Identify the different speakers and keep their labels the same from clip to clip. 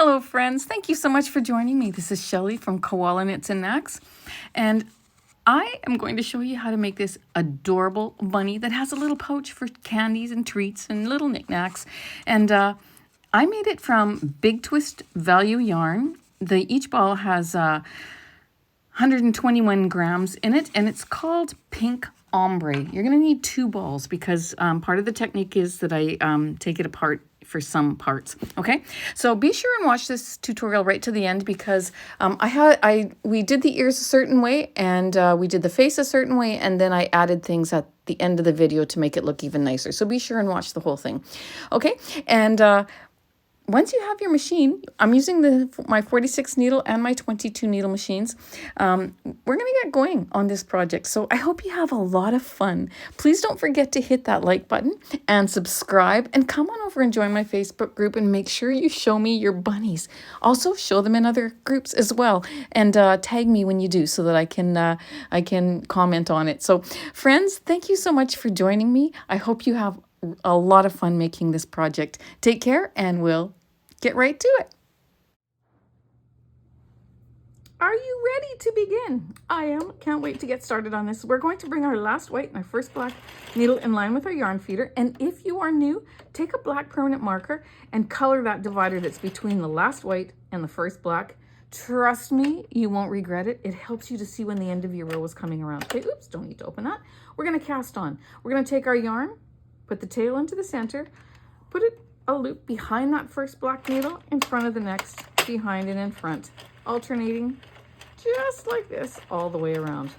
Speaker 1: Hello friends, thank you so much for joining me. This is Shelley from Koala Knits and Knacks, and I am going to show you how to make this adorable bunny that has a little pouch for candies and treats and little knickknacks. And I made it from Big Twist Value yarn. Each ball has 121 grams in it, and it's called Pink Ombré. You're going to need 2 balls because part of the technique is that I take it apart for some parts. Okay, so be sure and watch this tutorial right to the end because we did the ears a certain way and we did the face a certain way, and then I added things at the end of the video to make it look even nicer. So be sure and watch the whole thing. Okay, and once you have your machine, I'm using my 46 needle and my 22 needle machines. We're going to get going on this project. So I hope you have a lot of fun. Please don't forget to hit that like button and subscribe, and come on over and join my Facebook group and make sure you show me your bunnies. Also show them in other groups as well, and tag me when you do so that I can comment on it. So friends, thank you so much for joining me. I hope you have a lot of fun making this project. Take care, and we'll get right to it. Are you ready to begin? I am. Can't wait to get started on this. We're going to bring our last white and our first black needle in line with our yarn feeder. And if you are new, take a black permanent marker and color that divider that's between the last white and the first black. Trust me, you won't regret it. It helps you to see when the end of your row is coming around. Okay, oops, don't need to open that. We're going to cast on. We're going to take our yarn, put the tail into the center, put it a loop behind that first black needle, in front of the next, behind and in front, alternating just like this all the way around.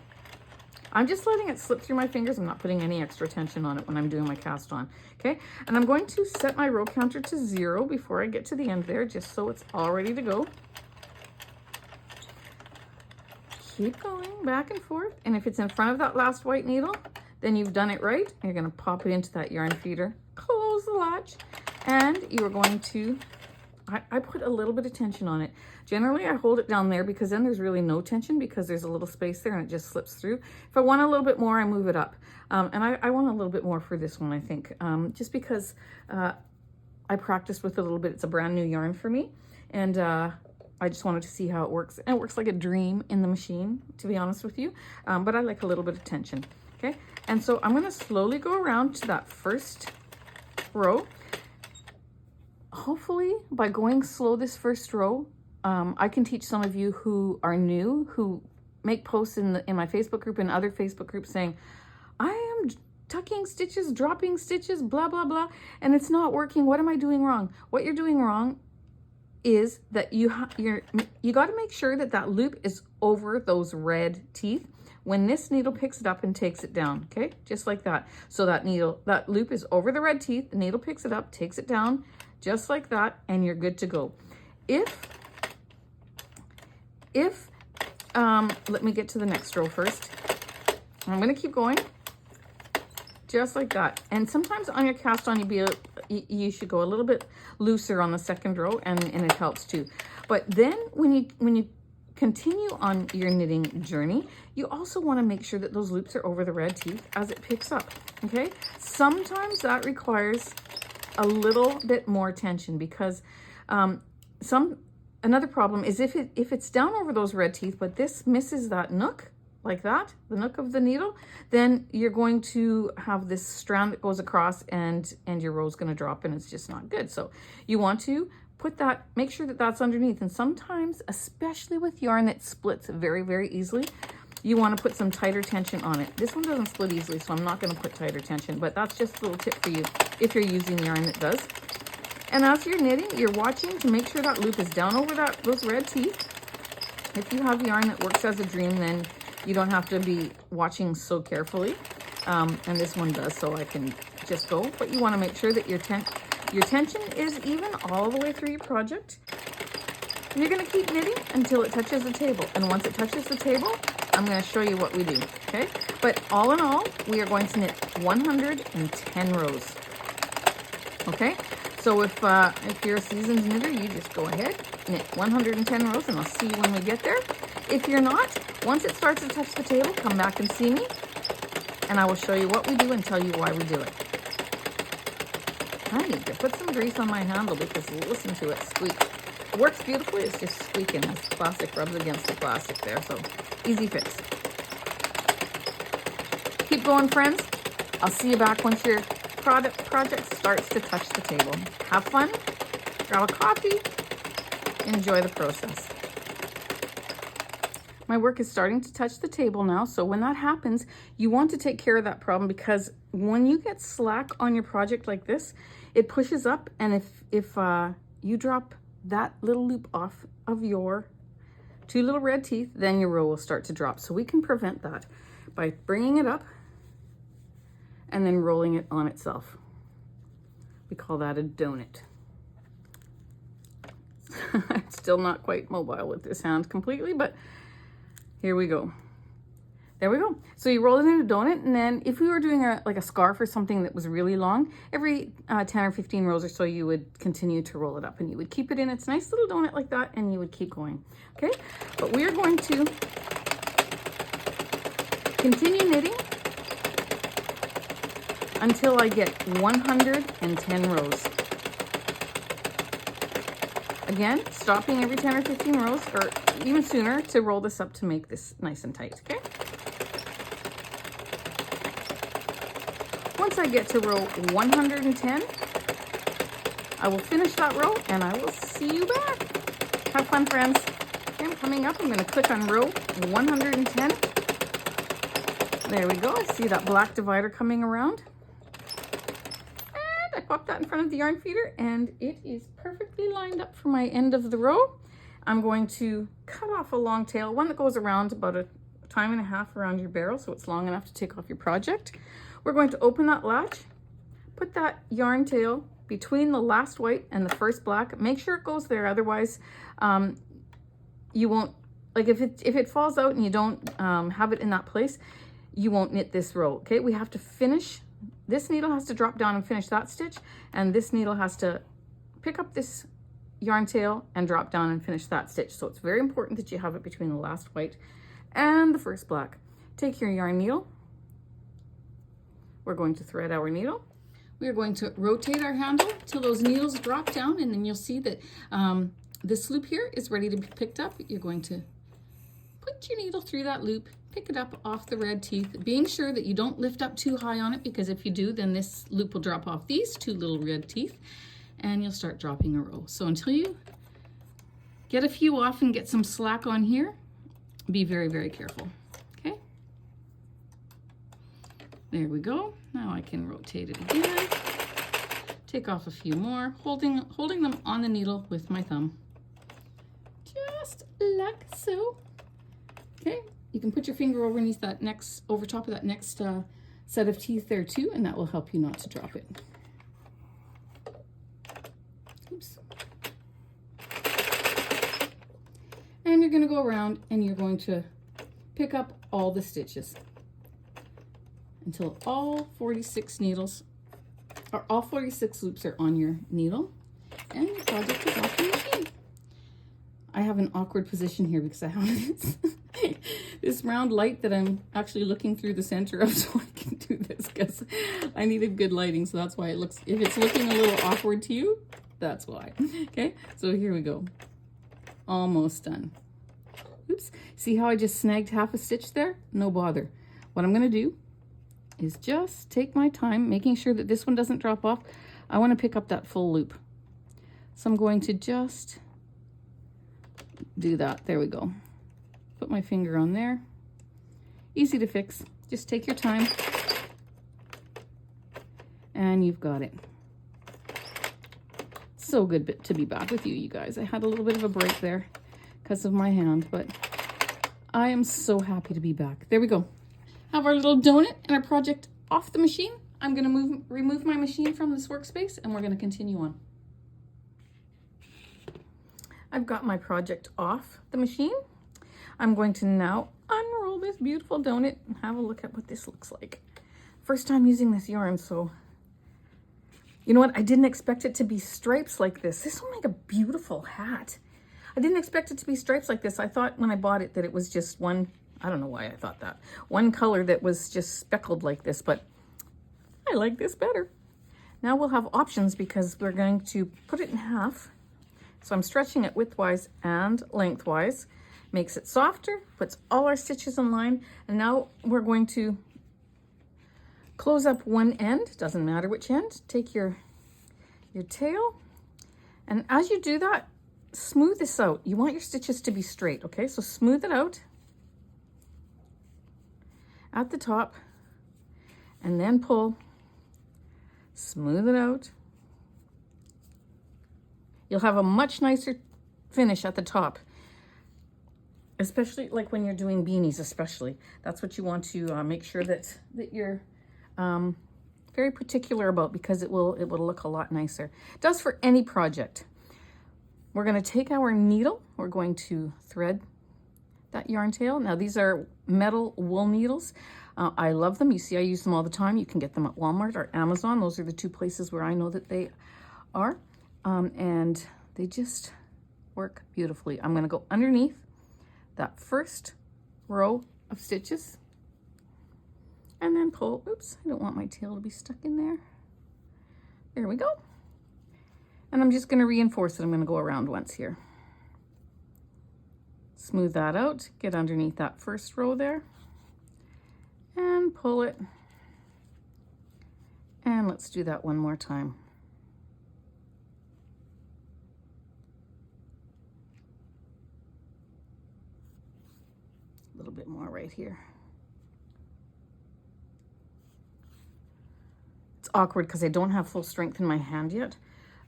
Speaker 1: I'm just letting it slip through my fingers. I'm not putting any extra tension on it when I'm doing my cast on. Okay, and I'm going to set my row counter to 0 before I get to the end there, just so it's all ready to go. Keep going back and forth, and if it's in front of that last white needle, then you've done it right. You're going to pop it into that yarn feeder, close the latch, and you are going to, I put a little bit of tension on it. Generally, I hold it down there because then there's really no tension because there's a little space there and it just slips through. If I want a little bit more, I move it up. And I want a little bit more for this one, I think, just because I practiced with it a little bit. It's a brand new yarn for me. And I just wanted to see how it works. And it works like a dream in the machine, to be honest with you. But I like a little bit of tension. Okay, and so I'm going to slowly go around to that first row. Hopefully, by going slow this first row, I can teach some of you who are new, who make posts in my Facebook group and other Facebook groups saying, I am tucking stitches, dropping stitches, blah, blah, blah, and it's not working. What am I doing wrong? What you're doing wrong is that you got to make sure that that loop is over those red teeth when this needle picks it up and takes it down. Okay, just like that. So that loop is over the red teeth, the needle picks it up, takes it down, just like that, and you're good to go. Let me get to the next row first. I'm going to keep going, just like that. And sometimes on your cast on, you should go a little bit looser on the second row, and it helps too. But then when you continue on your knitting journey, you also want to make sure that those loops are over the red teeth as it picks up. Okay, sometimes that requires a little bit more tension because another problem is if it's down over those red teeth, but this misses that nook like that, the nook of the needle, then you're going to have this strand that goes across and your row's going to drop, and it's just not good. So you want to make sure that that's underneath. And sometimes, especially with yarn that splits very, very easily, you want to put some tighter tension on it. This one doesn't split easily, so I'm not going to put tighter tension, but that's just a little tip for you if you're using yarn that does. And as you're knitting, you're watching to make sure that loop is down over those red teeth. If you have yarn that works as a dream, then you don't have to be watching so carefully. And this one does, so I can just go. But you want to make sure that your tension is even all the way through your project. And you're going to keep knitting until it touches the table. And once it touches the table, I'm going to show you what we do, okay? But all in all, we are going to knit 110 rows, okay? So if you're a seasoned knitter, you just go ahead, knit 110 rows, and I'll see you when we get there. If you're not, once it starts to touch the table, come back and see me, and I will show you what we do and tell you why we do it. I need to put some grease on my handle because listen to it squeak. It works beautifully. It's just squeaking as the plastic rubs against the plastic there. So easy fix. Keep going, friends. I'll see you back once your project starts to touch the table. Have fun, grab a coffee, enjoy the process. My work is starting to touch the table now, so when that happens, you want to take care of that problem, because when you get slack on your project like this, it pushes up, and if you drop that little loop off of your 2 little red teeth, then your row will start to drop. So we can prevent that by bringing it up and then rolling it on itself. We call that a donut. I'm still not quite mobile with this hand completely, but here we go. There we go. So you roll it in a donut, and then if we were doing like a scarf or something that was really long, every 10 or 15 rows or so, you would continue to roll it up, and you would keep it in its nice little donut like that, and you would keep going. Okay, but we are going to continue knitting until I get 110 rows. Again, stopping every 10 or 15 rows, or even sooner, to roll this up to make this nice and tight, okay? Once I get to row 110, I will finish that row and I will see you back. Have fun, friends. Okay, I'm coming up. I'm going to click on row 110. There we go. I see that black divider coming around. And I pop that in front of the yarn feeder, and it is perfectly lined up for my end of the row. I'm going to cut off a long tail, one that goes around about a time and a half around your barrel, so it's long enough to take off your project. We're going to open that latch, put that yarn tail between the last white and the first black. Make sure it goes there, otherwise you won't, like if it falls out and you don't have it in that place, you won't knit this row. Okay, we have to finish, this needle has to drop down and finish that stitch, and this needle has to pick up this yarn tail and drop down and finish that stitch. So it's very important that you have it between the last white and the first black. Take your yarn needle. We're going to thread our needle. We are going to rotate our handle till those needles drop down, and then you'll see that this loop here is ready to be picked up. You're going to put your needle through that loop, pick it up off the red teeth, being sure that you don't lift up too high on it, because if you do, then this loop will drop off these 2 little red teeth, and you'll start dropping a row. So until you get a few off and get some slack on here, be very, very careful. Okay, there we go. Now I can rotate it again, take off a few more, holding them on the needle with my thumb, just like so. Okay, you can put your finger underneath that next, over top of that next set of teeth there too, and that will help you not to drop it. Oops. And you're going to go around and you're going to pick up all the stitches until all 46 needles, or all 46 loops are on your needle, and your project is off the machine. I have an awkward position here because I have this round light that I'm actually looking through the center of, so I can do this because I needed good lighting. So that's why it looks, if it's looking a little awkward to you, that's why. Okay, so here we go. Almost done. Oops, see how I just snagged half a stitch there? No bother. What I'm going to do is just take my time, making sure that this one doesn't drop off. I want to pick up that full loop. So I'm going to just do that. There we go. Put my finger on there. Easy to fix. Just take your time. And you've got it. So good to be back with you, you guys. I had a little bit of a break there because of my hand, but I am so happy to be back. There we go. Have our little donut and our project off the machine. I'm going to remove my machine from this workspace, and we're going to continue on. I've got my project off the machine. I'm going to now unroll this beautiful donut and have a look at what this looks like. First time using this yarn, so you know what? I didn't expect it to be stripes like this. This will make a beautiful hat. I didn't expect it to be stripes like this. I thought when I bought it that it was just one, I don't know why I thought that, one color that was just speckled like this, but I like this better. Now we'll have options because we're going to put it in half So I'm stretching it widthwise and lengthwise, makes it softer, puts all our stitches in line. And now we're going to close up one end, doesn't matter which end. Take your tail, and as you do that, smooth this out. You want your stitches to be straight, okay? So smooth it out at the top, and then pull, smooth it out. You'll have a much nicer finish at the top, especially like when you're doing beanies, especially. That's what you want to make sure that you're very particular about, because it will look a lot nicer. It does for any project. We're going to take our needle. We're going to thread that yarn tail. Now these are metal wool needles. I love them. You see, I use them all the time. You can get them at Walmart or Amazon. Those are the two places where I know that they are. And they just work beautifully. I'm going to go underneath that first row of stitches and then pull. Oops, I don't want my tail to be stuck in there. There we go. And I'm just going to reinforce it. I'm going to go around once here. Smooth that out, get underneath that first row there, and pull it. And let's do that one more time. A little bit more right here. It's awkward because I don't have full strength in my hand yet.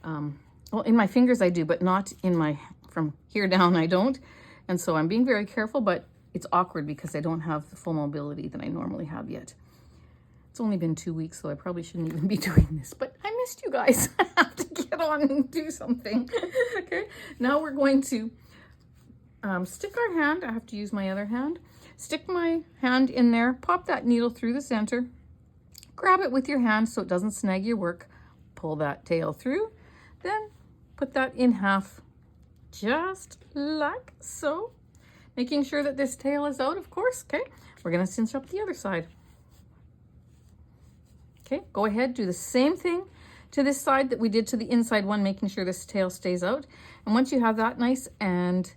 Speaker 1: Well, in my fingers I do, but not in my, from here down I don't. And so I'm being very careful, but it's awkward because I don't have the full mobility that I normally have yet. It's only been 2 weeks, so I probably shouldn't even be doing this, but I missed you guys. I have to get on and do something. Okay, now we're going to stick our hand. I have to use my other hand. Stick my hand in there, pop that needle through the center, grab it with your hand so it doesn't snag your work, pull that tail through, then put that in half, just like so. Making sure that this tail is out, of course. Okay, we're gonna cinch up the other side. Okay, go ahead, do the same thing to this side that we did to the inside one, making sure this tail stays out. And once you have that nice and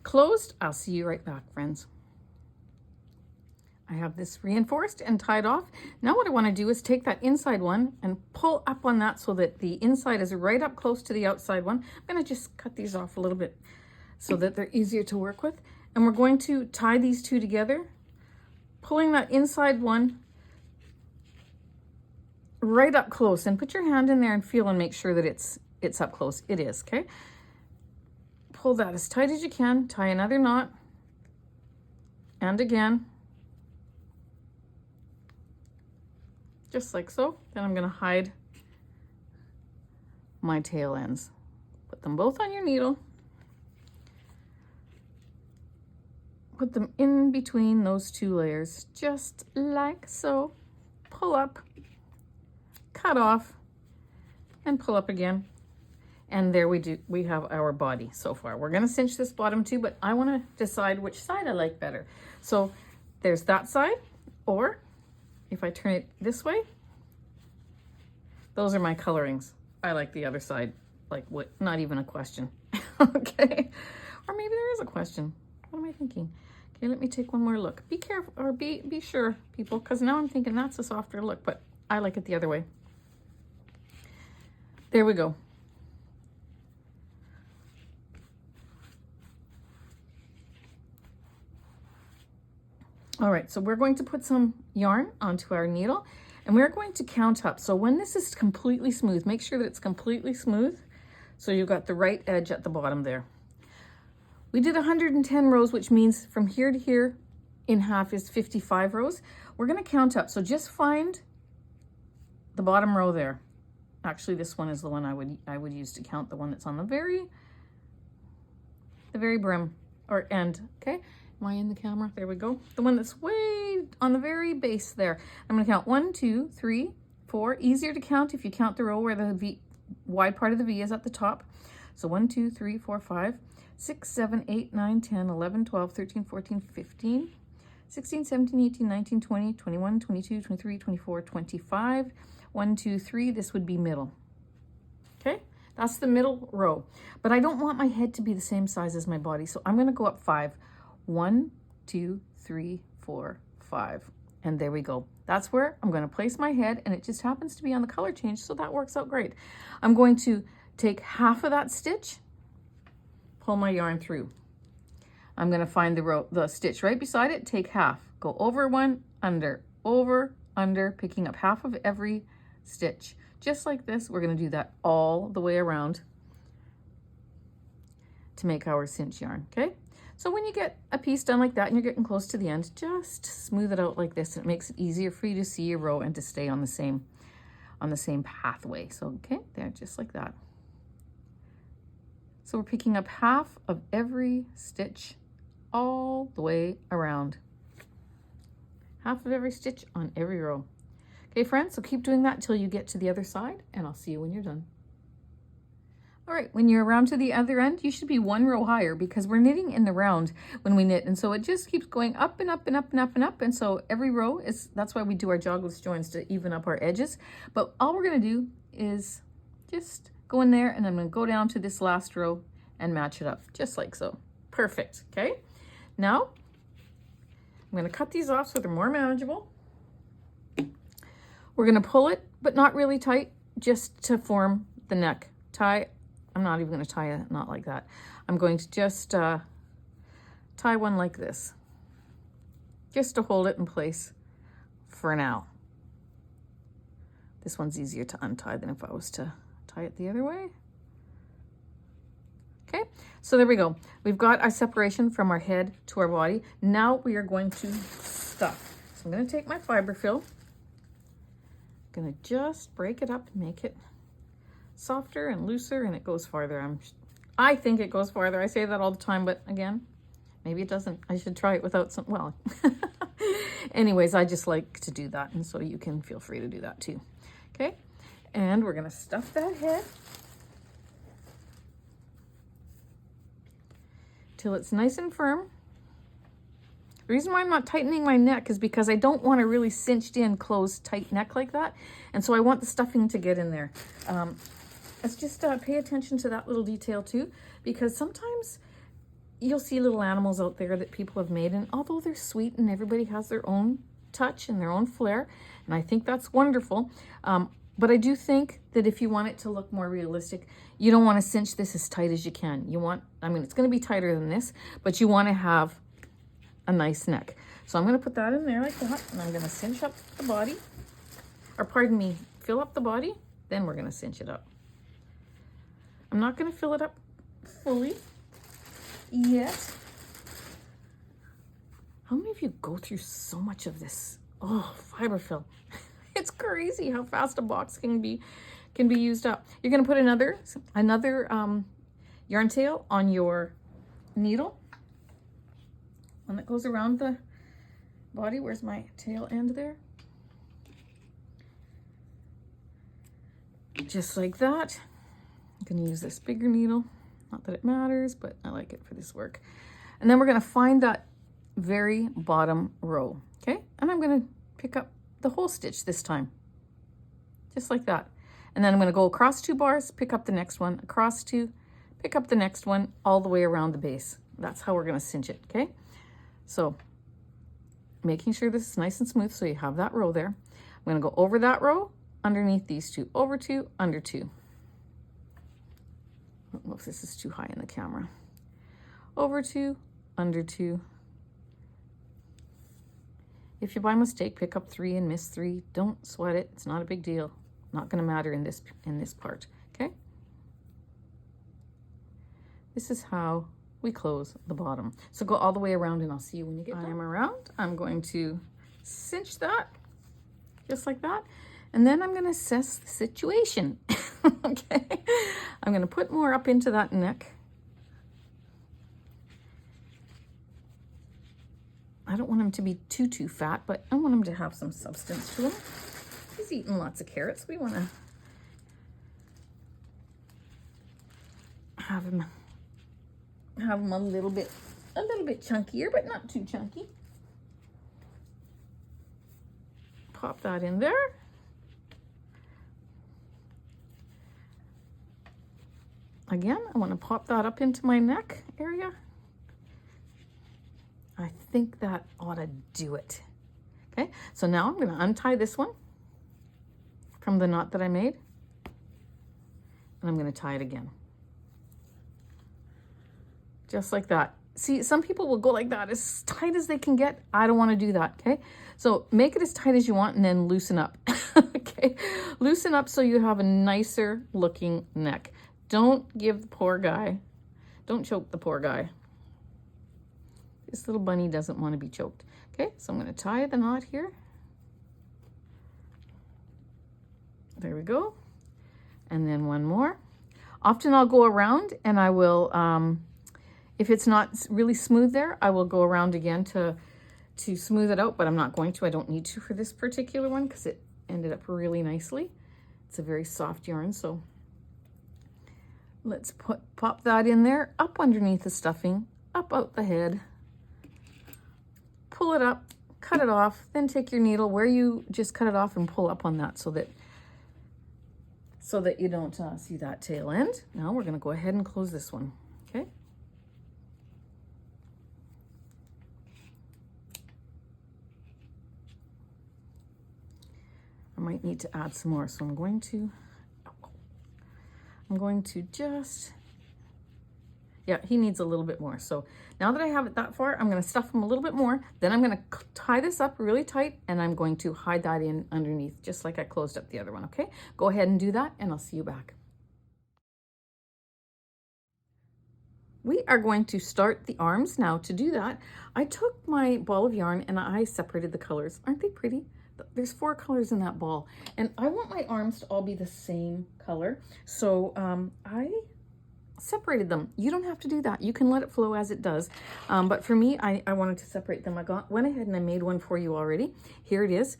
Speaker 1: closed, I'll see you right back, friends. I have this reinforced and tied off. Now what I want to do is take that inside one and pull up on that so that the inside is right up close to the outside one. I'm going to just cut these off a little bit so that they're easier to work with. And we're going to tie these two together, pulling that inside one right up close. And put your hand in there and feel and make sure that it's up close. It is, okay? Pull that as tight as you can, tie another knot, and again, just like so. Then I'm going to hide my tail ends. Put them both on your needle. Put them in between those two layers, just like so. Pull up, cut off, and pull up again. And there we have our body so far. We're going to cinch this bottom too, but I want to decide which side I like better. So there's that side, or if I turn it this way, those are my colorings. I like the other side, like what? Not even a question. Okay, or maybe there is a question. What am I thinking? Okay, let me take one more look. Be careful, or be sure, people, because now I'm thinking that's a softer look, but I like it the other way. There we go. All right, so we're going to put some yarn onto our needle and we're going to count up. So when this is completely smooth, make sure that it's completely smooth so you've got the right edge at the bottom there. We did 110 rows, which means from here to here in half is 55 rows. We're going to count up. So just find the bottom row there. Actually, this one is the one I would use to count, the one that's on the very brim or end, okay? Am I in the camera? There we go. The one that's way on the very base there. I'm going to count 1, 2, 3, 4. Easier to count if you count the row where the V, wide part of the V is at the top. So 1, 2, 3, 4, 5, 6, 7, 8, 9, 10, 11, 12, 13, 14, 15, 16, 17, 18, 19, 20, 21, 22, 23, 24, 25. 1, 2, 3. This would be middle. Okay? That's the middle row. But I don't want my head to be the same size as my body. So I'm going to go up 5. 1, 2, 3, 4, 5. And there we go. That's where I'm going to place my head, and it just happens to be on the color change, so that works out great. I'm going to take half of that stitch, pull my yarn through. I'm going to find the stitch right beside it, take half, go over one, under, over, under, picking up half of every stitch. Just like this, we're going to do that all the way around to make our cinch yarn, okay? So when you get a piece done like that and you're getting close to the end, just smooth it out like this. It makes it easier for you to see your row and to stay on the same pathway. So, okay, there, just like that. So we're picking up half of every stitch all the way around. Half of every stitch on every row. Okay, friends, so keep doing that until you get to the other side, and I'll see you when you're done. All right, when you're around to the other end, you should be 1 row higher because we're knitting in the round when we knit. And so it just keeps going up and up and up and up and up. And so every row that's why we do our jogless joins, to even up our edges. But all we're gonna do is just go in there, and I'm gonna go down to this last row and match it up, just like so. Perfect, okay? Now, I'm gonna cut these off so they're more manageable. We're gonna pull it, but not really tight, just to form the neck. I'm not even going to tie a knot like that. I'm going to just tie one like this, just to hold it in place for now. This one's easier to untie than if I was to tie it the other way. Okay, so there we go. We've got our separation from our head to our body. Now we are going to stuff. So I'm going to take my fiber fill. I'm going to just break it up and make it softer and looser, and it goes farther. I think it goes farther. I say that all the time, but again, maybe it doesn't. I should try it without some, well, anyways, I just like to do that, and so you can feel free to do that too. Okay, and we're gonna stuff that head till it's nice and firm. The reason why I'm not tightening my neck is because I don't want a really cinched in, closed, tight neck like that, and so I want the stuffing to get in there. Let's just pay attention to that little detail too, because sometimes you'll see little animals out there that people have made, and although they're sweet and everybody has their own touch and their own flair, and I think that's wonderful, but I do think that if you want it to look more realistic, you don't want to cinch this as tight as you can. You want, I mean, it's going to be tighter than this, but you want to have a nice neck. So I'm going to put that in there like that, and I'm going to cinch up the body, or pardon me, fill up the body, then we're going to cinch it up. I'm not going to fill it up fully yet. How many of you go through so much of this? Oh, fiber fill. It's crazy how fast a box can be used up. You're going to put another yarn tail on your needle, one that goes around the body. Where's my tail end there? Just like that. I'm going to use this bigger needle. Not that it matters, but I like it for this work. And then we're going to find that very bottom row, okay? And I'm going to pick up the whole stitch this time, just like that. And then I'm going to go across 2 bars, pick up the next one, across 2, pick up the next one, all the way around the base. That's how we're going to cinch it, okay? So making sure this is nice and smooth so you have that row there. I'm going to go over that row, underneath these 2, over 2, under 2. I don't know if this is too high in the camera. Over 2, under 2. If you by mistake pick up 3 and miss 3, don't sweat it. It's not a big deal. Not going to matter in this part, okay? This is how we close the bottom. So go all the way around, and I'll see you when you get done. I'm around. I'm going to cinch that just like that. And then I'm going to assess the situation. Okay, I'm going to put more up into that neck. I don't want him to be too fat, but I want him to have some substance to him. He's eating lots of carrots. We want to have him a little bit chunkier, but not too chunky. Pop that in there. again, I want to pop that up into my neck area. I think that ought to do it. Okay, so now I'm going to untie this one from the knot that I made, and I'm going to tie it again. Just like that. See, some people will go like that, as tight as they can get. I don't want to do that, okay? So make it as tight as you want and then loosen up, okay? Loosen up so you have a nicer looking neck. Don't give the poor guy, don't choke the poor guy. This little bunny doesn't want to be choked. Okay, so I'm going to tie the knot here. There we go. And then one more. Often I'll go around and I will, if it's not really smooth there, I will go around again to smooth it out, but I'm not going to. I don't need to for this particular one because it ended up really nicely. It's a very soft yarn, so let's pop that in there, up underneath the stuffing, up out the head. Pull it up, cut it off, then take your needle where you just cut it off and pull up on that so that you don't see that tail end. Now we're going to go ahead and close this one, okay? I might need to add some more, so I'm going to just, yeah, he needs a little bit more. So now that I have it that far, I'm going to stuff him a little bit more. Then I'm going to tie this up really tight, and I'm going to hide that in underneath, just like I closed up the other one, okay? Go ahead and do that, and I'll see you back. We are going to start the arms now. To do that, I took my ball of yarn and I separated the colors. Aren't they pretty? There's 4 colors in that ball, and I want my arms to all be the same color. So I separated them. You don't have to do that. You can let it flow as it does. But for me, I wanted to separate them. Went ahead and I made one for you already. Here it is.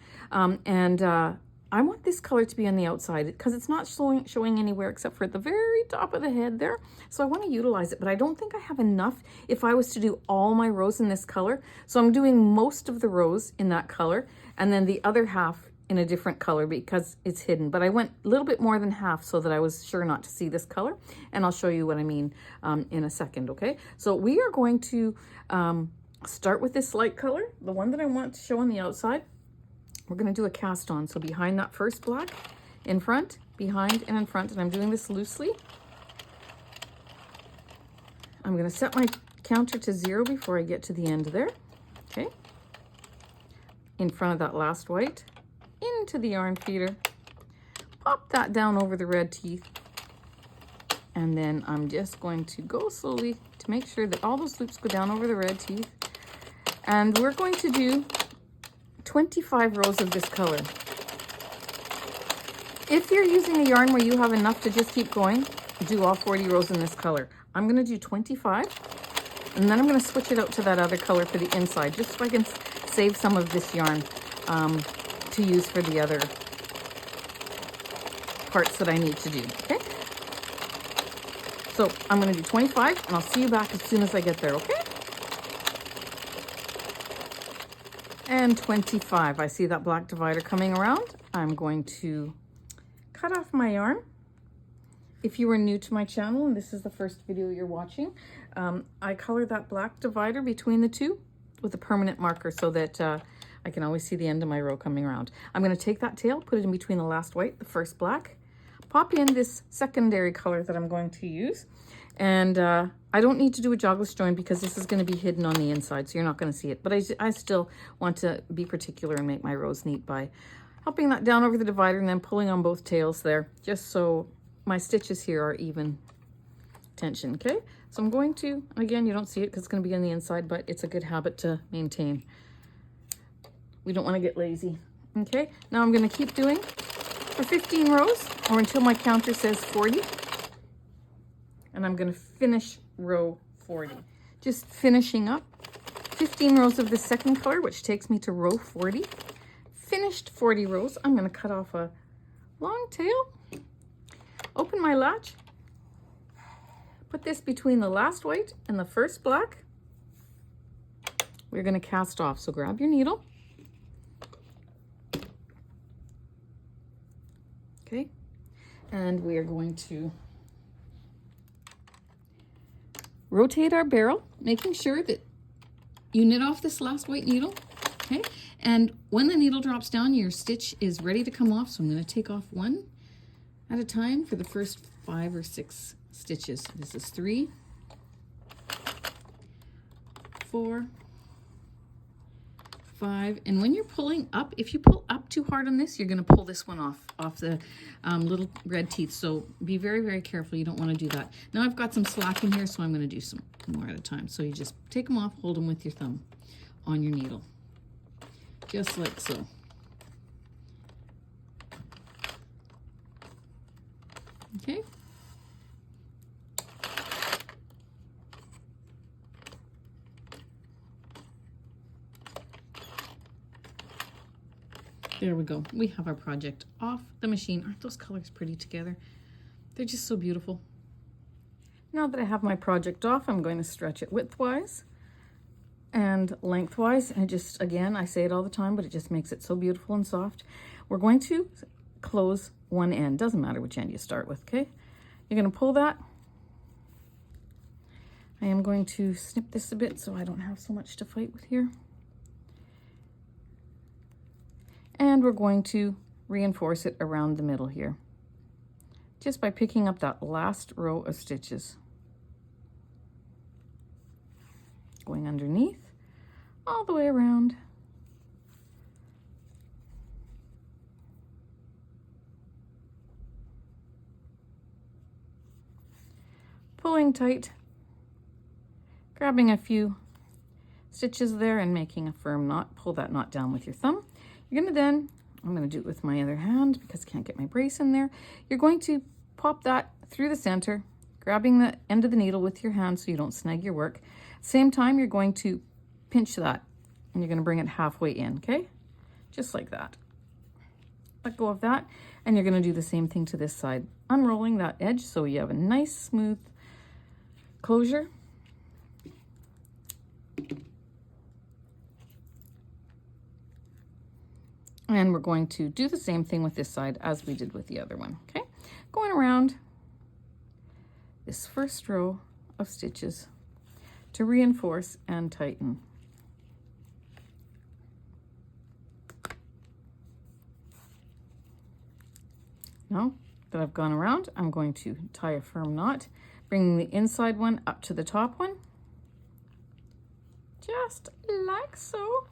Speaker 1: I want this color to be on the outside because it's not showing anywhere except for at the very top of the head there. So I want to utilize it, but I don't think I have enough if I was to do all my rows in this color. So I'm doing most of the rows in that color and then the other half in a different color because it's hidden. But I went a little bit more than half so that I was sure not to see this color. And I'll show you what I mean in a second, okay? So we are going to start with this light color, the one that I want to show on the outside. We're going to do a cast on. So behind that first black, in front, behind, and in front. And I'm doing this loosely. I'm going to set my counter to 0 before I get to the end there. Okay. In front of that last white, into the yarn feeder. Pop that down over the red teeth. And then I'm just going to go slowly to make sure that all those loops go down over the red teeth. And we're going to do 25 rows of this color. If you're using a yarn where you have enough to just keep going, do all 40 rows in this color. I'm going to do 25, and then I'm going to switch it out to that other color for the inside, just so I can save some of this yarn to use for the other parts that I need to do, okay? So I'm going to do 25, and I'll see you back as soon as I get there, okay? And 25. I see that black divider coming around. I'm going to cut off my yarn. If you are new to my channel and this is the first video you're watching, I color that black divider between the two with a permanent marker so that I can always see the end of my row coming around. I'm going to take that tail, put it in between the last white, the first black, pop in this secondary color that I'm going to use. And I don't need to do a jogless join because this is going to be hidden on the inside, so you're not going to see it. But I still want to be particular and make my rows neat by helping that down over the divider and then pulling on both tails there, just so my stitches here are even tension, okay? So I'm going to, again, you don't see it because it's going to be on the inside, but it's a good habit to maintain. We don't want to get lazy, okay? Now I'm going to keep doing for 15 rows or until my counter says 40. And I'm going to finish row 40. Just finishing up 15 rows of the second color, which takes me to row 40. Finished 40 rows. I'm going to cut off a long tail, open my latch, put this between the last white and the first black. We're going to cast off. So grab your needle. Okay. And we are going to rotate our barrel, making sure that you knit off this last white needle, okay? And when the needle drops down, your stitch is ready to come off. So I'm going to take off one at a time for the first 5 or 6 stitches. This is 3, 4, 5. And when you're pulling up, if you pull up too hard on this, you're going to pull this one off the little red teeth. So be very, very careful. You don't want to do that. Now I've got some slack in here, so I'm going to do some more at a time. So you just take them off, hold them with your thumb on your needle, just like so. Okay. There we go. We have our project off the machine. Aren't those colors pretty together? They're just so beautiful. Now that I have my project off, I'm going to stretch it widthwise and lengthwise. And just, again, I say it all the time, but it just makes it so beautiful and soft. We're going to close one end. Doesn't matter which end you start with, okay? You're going to pull that. I am going to snip this a bit so I don't have so much to fight with here. And we're going to reinforce it around the middle here, just by picking up that last row of stitches. Going underneath, all the way around. Pulling tight, grabbing a few stitches there and making a firm knot. Pull that knot down with your thumb. You're going to then, I'm going to do it with my other hand because I can't get my brace in there. You're going to pop that through the center, grabbing the end of the needle with your hand so you don't snag your work. Same time, you're going to pinch that and you're going to bring it halfway in, okay? Just like that. Let go of that, and you're going to do the same thing to this side, unrolling that edge so you have a nice smooth closure. And we're going to do the same thing with this side as we did with the other one, okay? Going around this first row of stitches to reinforce and tighten. Now that I've gone around, I'm going to tie a firm knot, bringing the inside one up to the top one, just like so.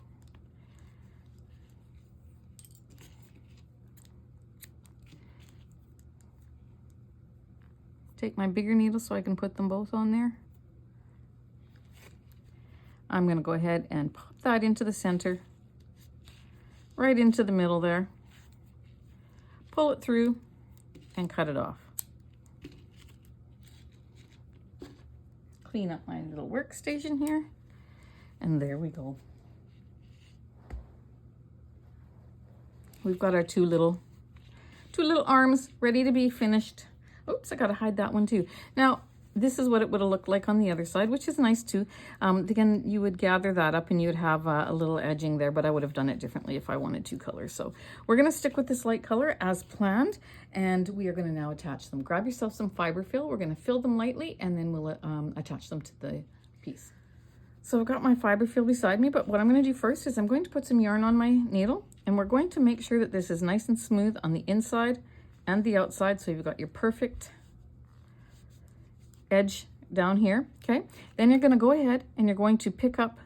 Speaker 1: Take my bigger needle so I can put them both on there. I'm going to go ahead and pop that into the center, right into the middle there. Pull it through and cut it off. Clean up my little workstation here, and there we go. We've got our two little arms ready to be finished. Oops, I gotta hide that one too. Now, this is what it would have looked like on the other side, which is nice too. Again, you would gather that up and you would have a little edging there, but I would have done it differently if I wanted 2 colors. So we're gonna stick with this light color as planned, and we are gonna now attach them. Grab yourself some fiber fill. We're gonna fill them lightly, and then we'll attach them to the piece. So I've got my fiber fill beside me, but what I'm gonna do first is I'm going to put some yarn on my needle, and we're going to make sure that this is nice and smooth on the inside and the outside, so you've got your perfect edge down here, okay? Then you're gonna go ahead and you're going to pick up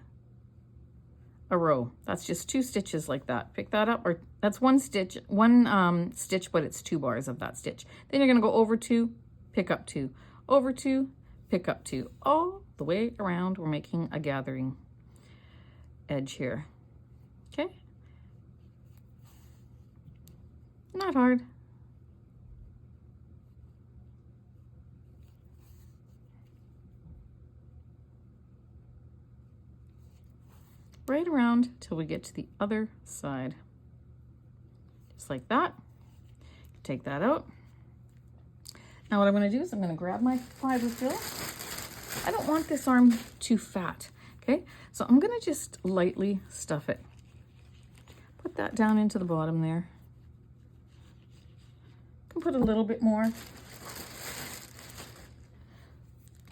Speaker 1: a row. That's just 2 stitches like that. Pick that up, or that's one stitch, but it's 2 bars of that stitch. Then you're gonna go over 2, pick up 2, over 2, pick up 2, all the way around. We're making a gathering edge here, okay? Not hard. Right around till we get to the other side. Just like that. Take that out. Now what I'm going to do is I'm going to grab my fiber fill. I don't want this arm too fat, okay? So I'm going to just lightly stuff it. Put that down into the bottom there. You can put a little bit more.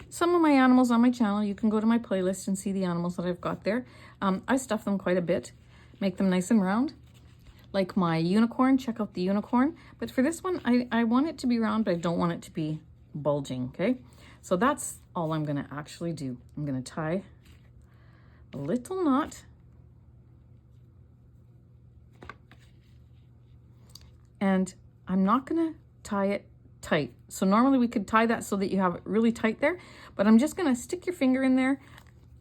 Speaker 1: some of my animals on my channel. You can go to my playlist and see the animals that I've got there. I stuff them quite a bit, make them nice and round. Like my unicorn, check out the unicorn. But for this one, I want it to be round, but I don't want it to be bulging, okay? So that's all I'm gonna actually do. I'm gonna tie a little knot. And I'm not gonna tie it tight. So normally we could tie that so that you have it really tight there, but I'm just gonna stick your finger in there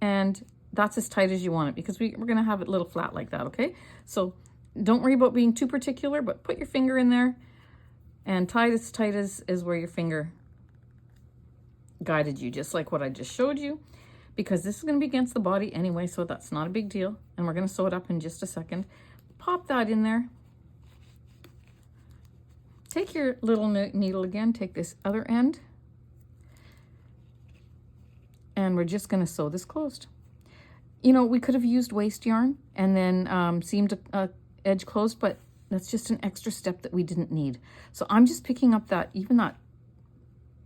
Speaker 1: and that's as tight as you want it, because we're gonna have it a little flat like that, okay? So don't worry about being too particular, but put your finger in there and tie it as tight as where your finger guided you, just like what I just showed you, because this is gonna be against the body anyway, so that's not a big deal. And we're gonna sew it up in just a second. Pop that in there. Take your little needle again, take this other end, and we're just gonna sew this closed. You know, we could have used waste yarn and then seamed edge closed, but that's just an extra step that we didn't need. So I'm just picking up that, even that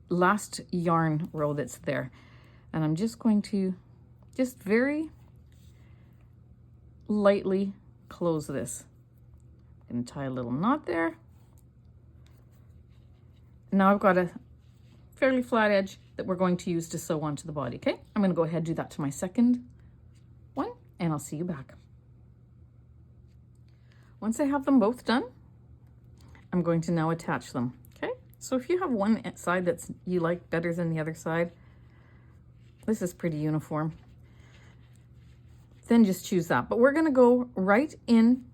Speaker 1: last yarn row that's there. And I'm just going to just very lightly close this. I'm gonna tie a little knot there. Now I've got a fairly flat edge that we're going to use to sew onto the body, okay? I'm gonna go ahead and do that to my second one, and I'll see you back. Once I have them both done, I'm going to now attach them, okay? So if you have one side that's you like better than the other side, this is pretty uniform, then just choose that. But we're gonna go right in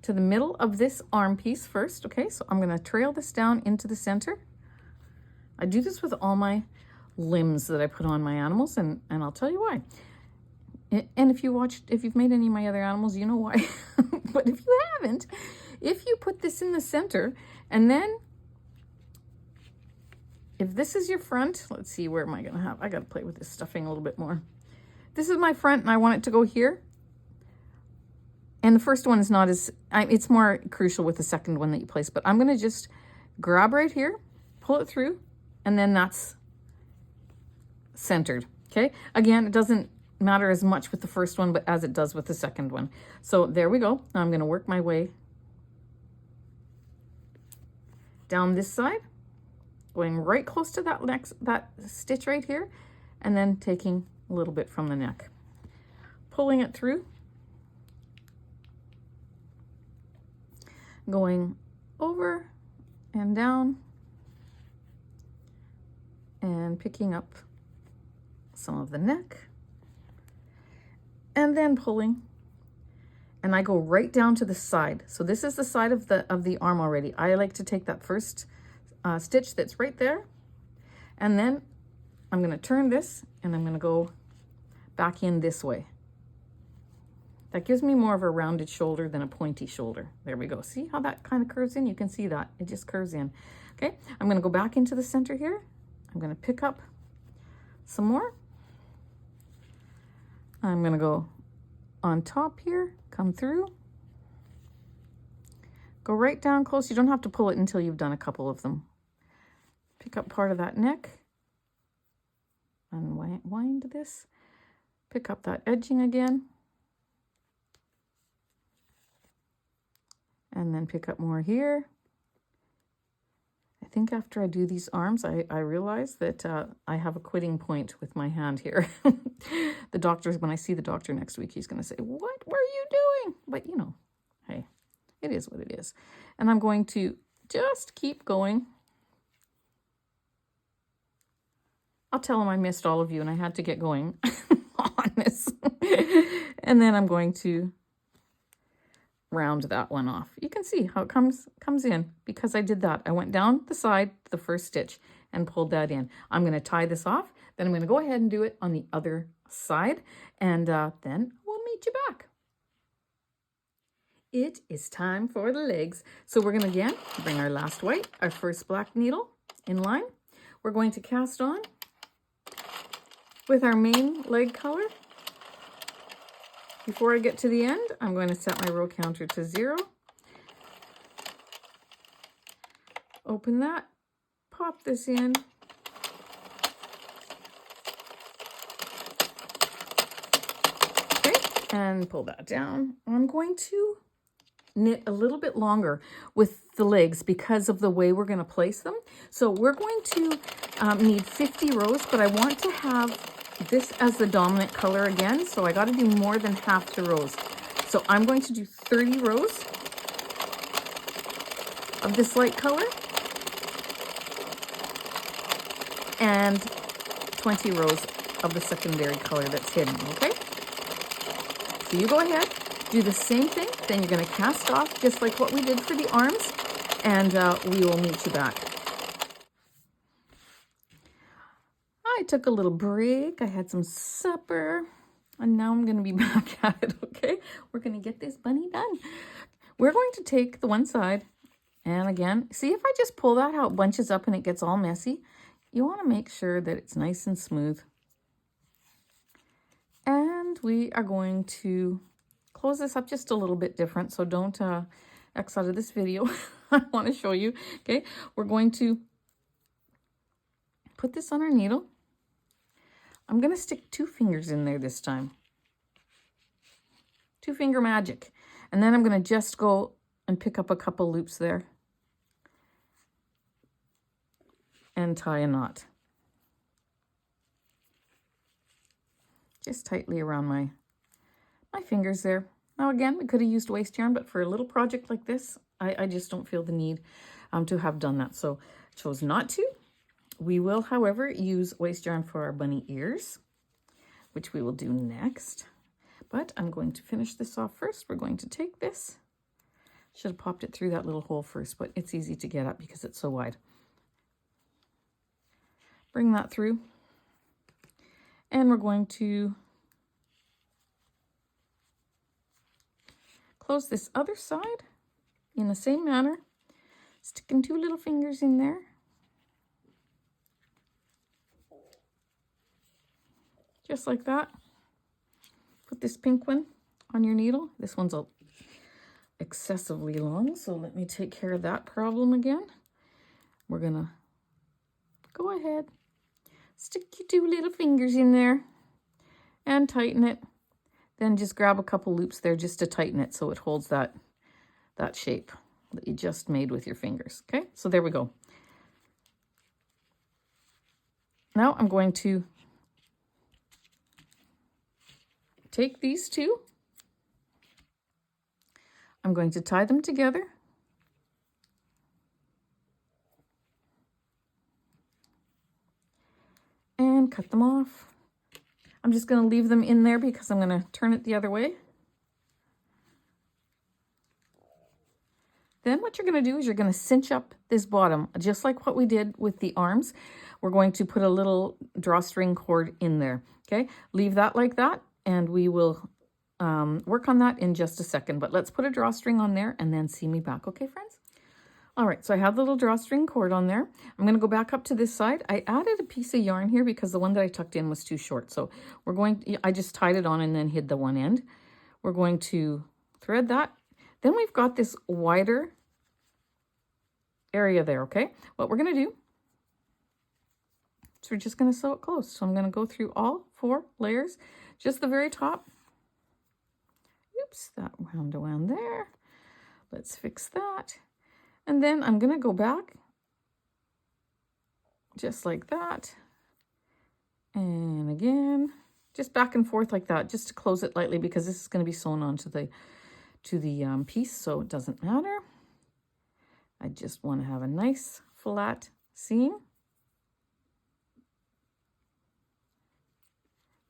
Speaker 1: to the middle of this arm piece first, okay? So I'm gonna trail this down into the center. I do this with all my limbs that I put on my animals, and I'll tell you why. And if you've made any of my other animals, you know why. But if you haven't, if you put this in the center, and then if this is your front, let's see, where am I gonna have, I gotta play with this stuffing a little bit more. This is my front and I want it to go here. And the first one is not as, it's more crucial with the second one that you place, but I'm gonna just grab right here, pull it through, and then that's centered, okay? Again, it doesn't matter as much with the first one, but as it does with the second one. So there we go. Now I'm gonna work my way down this side, going right close to that stitch right here, and then taking a little bit from the neck, pulling it through, going over and down, and picking up some of the neck, and then pulling, and I go right down to the side. So this is the side of the arm already. I like to take that first stitch that's right there, and then I'm going to turn this and I'm going to go back in this way. That gives me more of a rounded shoulder than a pointy shoulder. There we go. See how that kind of curves in? You can see that. It just curves in. Okay, I'm going to go back into the center here. I'm going to pick up some more. I'm going to go on top here, come through, go right down close. You don't have to pull it until you've done a couple of them. Pick up part of that neck, unwind this, pick up that edging again, and then pick up more here. I think after I do these arms, I realize that I have a quitting point with my hand here. The doctor, when I see the doctor next week, he's going to say, "What were you doing?" But you know, hey, it is what it is. And I'm going to just keep going. I'll tell him I missed all of you and I had to get going on this. And then I'm going to round that one off. You can see how it comes in because I did that. I went down the side to the first stitch and pulled that in. I'm going to tie this off. Then I'm going to go ahead and do it on the other side. And then we'll meet you back. It is time for the legs. So we're going to again bring our last white, our first black needle in line. We're going to cast on with our main leg color. Before I get to the end, I'm going to set my row counter to 0. Open that, pop this in, And pull that down. I'm going to knit a little bit longer with the legs because of the way we're going to place them. So we're going to need 50 rows, but I want to have this as the dominant color again. So I got to do more than half the rows. So I'm going to do 30 rows of this light color and 20 rows of the secondary color that's hidden, okay? So you go ahead, do the same thing, then you're going to cast off just like what we did for the arms, and we will meet you back. I took a little break, I had some supper, and now I'm going to be back at it, okay? We're going to get this bunny done. We're going to take the one side, and again, see if I just pull that, how it bunches up and it gets all messy? You want to make sure that it's nice and smooth. And we are going to close this up just a little bit different, so don't X out of this video. I want to show you, okay? We're going to put this on our needle. I'm going to stick 2 fingers in there this time. 2-finger magic. And then I'm going to just go and pick up a couple loops there and tie a knot. Just tightly around my fingers there. Now again, we could have used waste yarn, but for a little project like this, I just don't feel the need to have done that. So I chose not to. We will, however, use waste yarn for our bunny ears, which we will do next. But I'm going to finish this off first. We're going to take this. Should have popped it through that little hole first, but it's easy to get up because it's so wide. Bring that through. And we're going to close this other side in the same manner, sticking 2 little fingers in there. Just like that. Put this pink one on your needle. This one's excessively long, so let me take care of that problem again. We're gonna go ahead, stick your 2 little fingers in there and tighten it. Then just grab a couple loops there just to tighten it so it holds that shape that you just made with your fingers. Okay, so there we go. Now I'm going to take these 2. I'm going to tie them together. And cut them off. I'm just going to leave them in there because I'm going to turn it the other way. Then what you're going to do is you're going to cinch up this bottom, just like what we did with the arms. We're going to put a little drawstring cord in there, okay? Leave that like that, and we will work on that in just a second. But let's put a drawstring on there and then see me back, okay, friends? All right, so I have the little drawstring cord on there. I'm going to go back up to this side. I added a piece of yarn here because the one that I tucked in was too short. So I just tied it on and then hid the one end. We're going to thread that. Then we've got this wider area there, okay? What we're going to do is we're just going to sew it close. So I'm going to go through all 4 layers, just the very top. Oops, that wound around there. Let's fix that. And then I'm going to go back just like that. And again, just back and forth like that, just to close it lightly because this is going to be sewn onto the piece, so it doesn't matter. I just want to have a nice flat seam.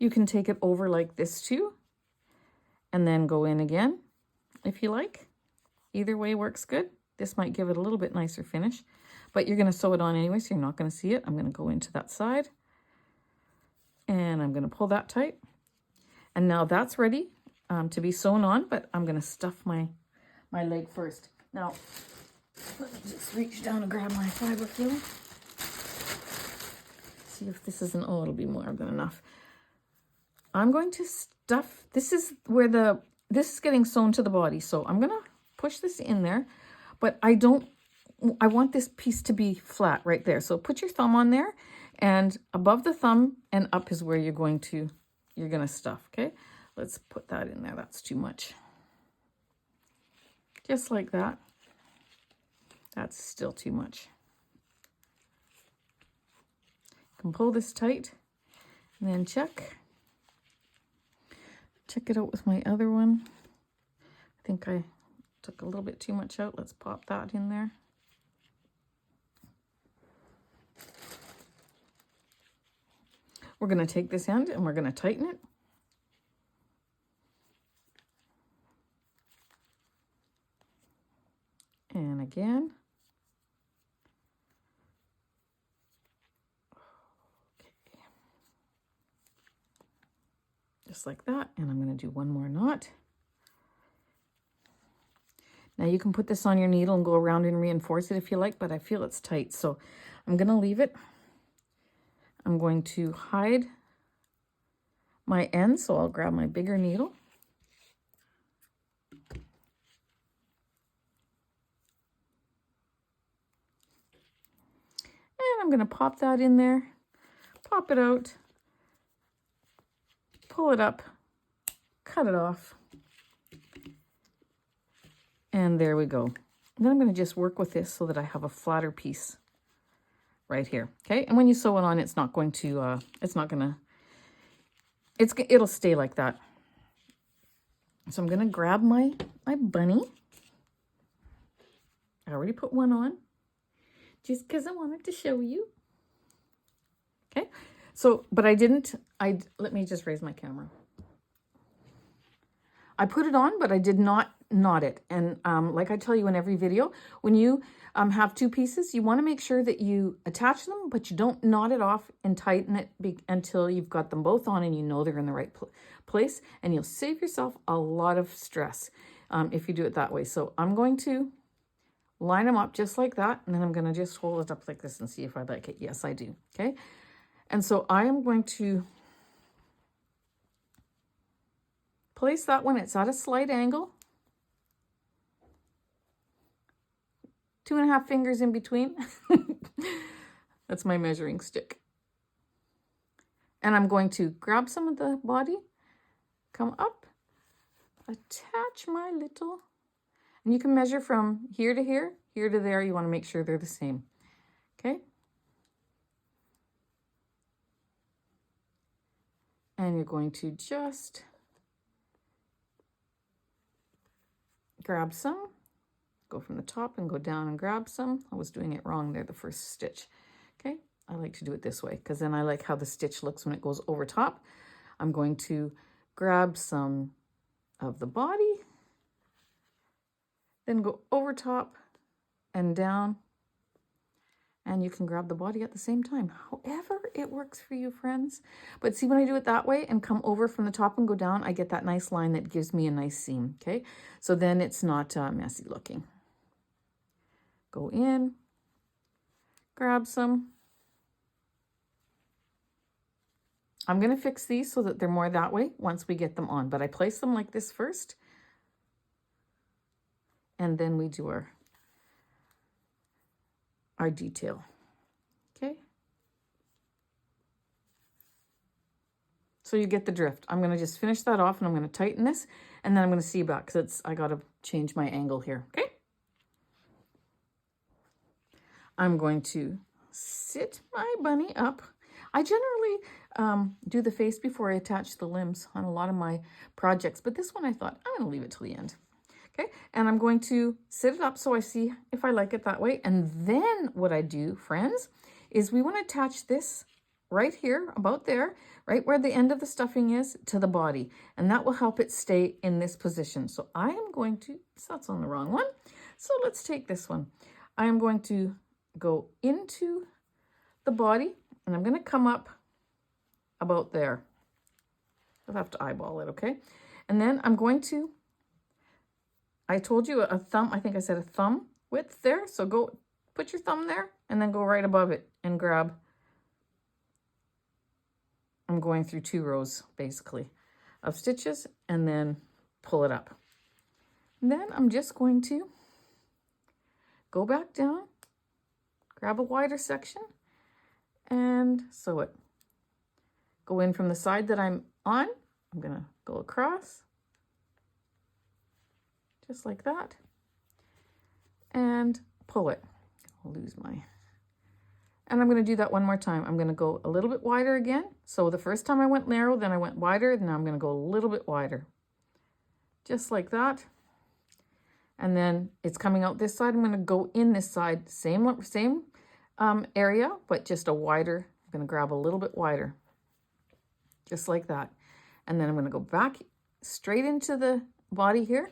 Speaker 1: You can take it over like this too, and then go in again if you like. Either way works good. This might give it a little bit nicer finish, but you're going to sew it on anyway, so you're not going to see it. I'm going to go into that side, and I'm going to pull that tight. And now that's ready to be sewn on, but I'm going to stuff my leg first. Now, let me just reach down and grab my fiber filler. See if this isn't, oh, it'll be more than enough. I'm going to stuff, this is getting sewn to the body, so I'm going to push this in there. But I want this piece to be flat right there. So put your thumb on there, and above the thumb and up is where you're going to stuff, okay? let's put that in there. That's too much. Just like that. That's still too much. You can pull this tight and then check. Check it out with my other one. I think I took a little bit too much out. Let's pop that in there. We're going to take this end and we're going to tighten it. And again. Okay. Just like that. And I'm going to do one more knot. Now you can put this on your needle and go around and reinforce it if you like, but I feel it's tight. So I'm going to leave it. I'm going to hide my end. So I'll grab my bigger needle. And I'm going to pop that in there, pop it out, pull it up, cut it off. And there we go. And then I'm going to just work with this so that I have a flatter piece right here. Okay. And when you sew it on, it's not going to, it'll stay like that. So I'm going to grab my bunny. I already put one on just because I wanted to show you. Okay. So, but let me just raise my camera. I put it on, but I did not knot it. And like I tell you in every video, when you have two pieces, you want to make sure that you attach them, but you don't knot it off and tighten it until you've got them both on and you know they're in the right place. And you'll save yourself a lot of stress if you do it that way. So I'm going to line them up just like that. And then I'm going to just hold it up like this and see if I like it. Yes, I do. Okay. And so I am going to place that one. It's at a slight angle. 2.5 fingers in between. That's my measuring stick. And I'm going to grab some of the body, come up, attach my little, and you can measure from here to here, here to there. You want to make sure they're the same. Okay. And you're going to just grab some, go from the top and go down and grab some. I was doing it wrong there, the first stitch. Okay, I like to do it this way because then I like how the stitch looks when it goes over top. I'm going to grab some of the body, then go over top and down, and you can grab the body at the same time. However it works for you, friends. But see, when I do it that way and come over from the top and go down, I get that nice line that gives me a nice seam, okay? So then it's not messy looking. Go in, grab some. I'm going to fix these so that they're more that way once we get them on, but I place them like this first. And then we do our detail, okay? So you get the drift. I'm going to just finish that off and I'm going to tighten this and then I'm going to see you back because I got to change my angle here, okay? I'm going to sit my bunny up. I generally do the face before I attach the limbs on a lot of my projects, but this one I thought I'm going to leave it till the end. Okay, and I'm going to sit it up so I see if I like it that way. And then what I do, friends, is we want to attach this right here, about there, right where the end of the stuffing is, to the body. And that will help it stay in this position. So I am going to, so that's on the wrong one. So let's take this one. I am going to go into the body and I'm going to come up about there. I'll have to eyeball it, okay? And then I'm going to, I told you a thumb, I think I said a thumb width there. So go put your thumb there and then go right above it and grab. I'm going through 2 rows basically of stitches and then pull it up. And then I'm just going to go back down, grab a wider section and sew it. Go in from the side that I'm on I'm gonna go across, just like that, and pull it. I'll lose my, and I'm gonna do that one more time. I'm gonna go a little bit wider again. So the first time I went narrow, then I went wider, now I'm gonna go a little bit wider. Just like that. And then it's coming out this side. I'm gonna go in this side, same area, but just a wider, I'm gonna grab a little bit wider. Just like that. And then I'm gonna go back straight into the body here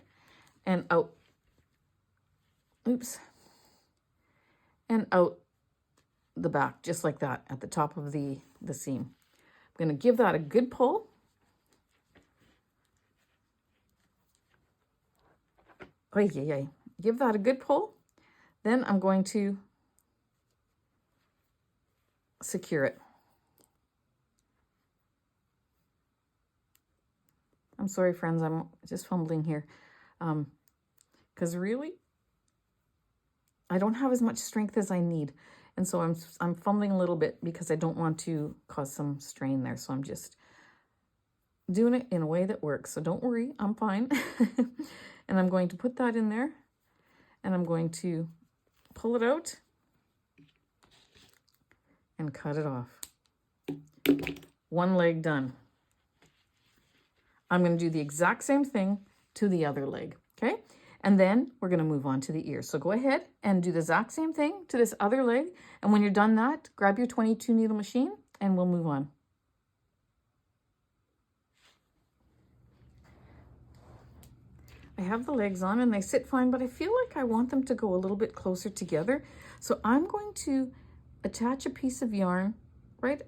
Speaker 1: and out. Oops. And out the back, just like that, at the top of the seam. I'm gonna give that a good pull. Give that a good pull. Then I'm going to secure it. I'm sorry, friends, I'm just fumbling here. Because really, I don't have as much strength as I need. And so I'm fumbling a little bit because I don't want to cause some strain there. So I'm just doing it in a way that works. So don't worry, I'm fine. And I'm going to put that in there and I'm going to pull it out and cut it off. One leg done. I'm going to do the exact same thing to the other leg, okay? And then we're going to move on to the ear. So go ahead and do the exact same thing to this other leg. And when you're done that, grab your 22 needle machine and we'll move on. I have the legs on and they sit fine, but I feel like I want them to go a little bit closer together. So I'm going to attach a piece of yarn right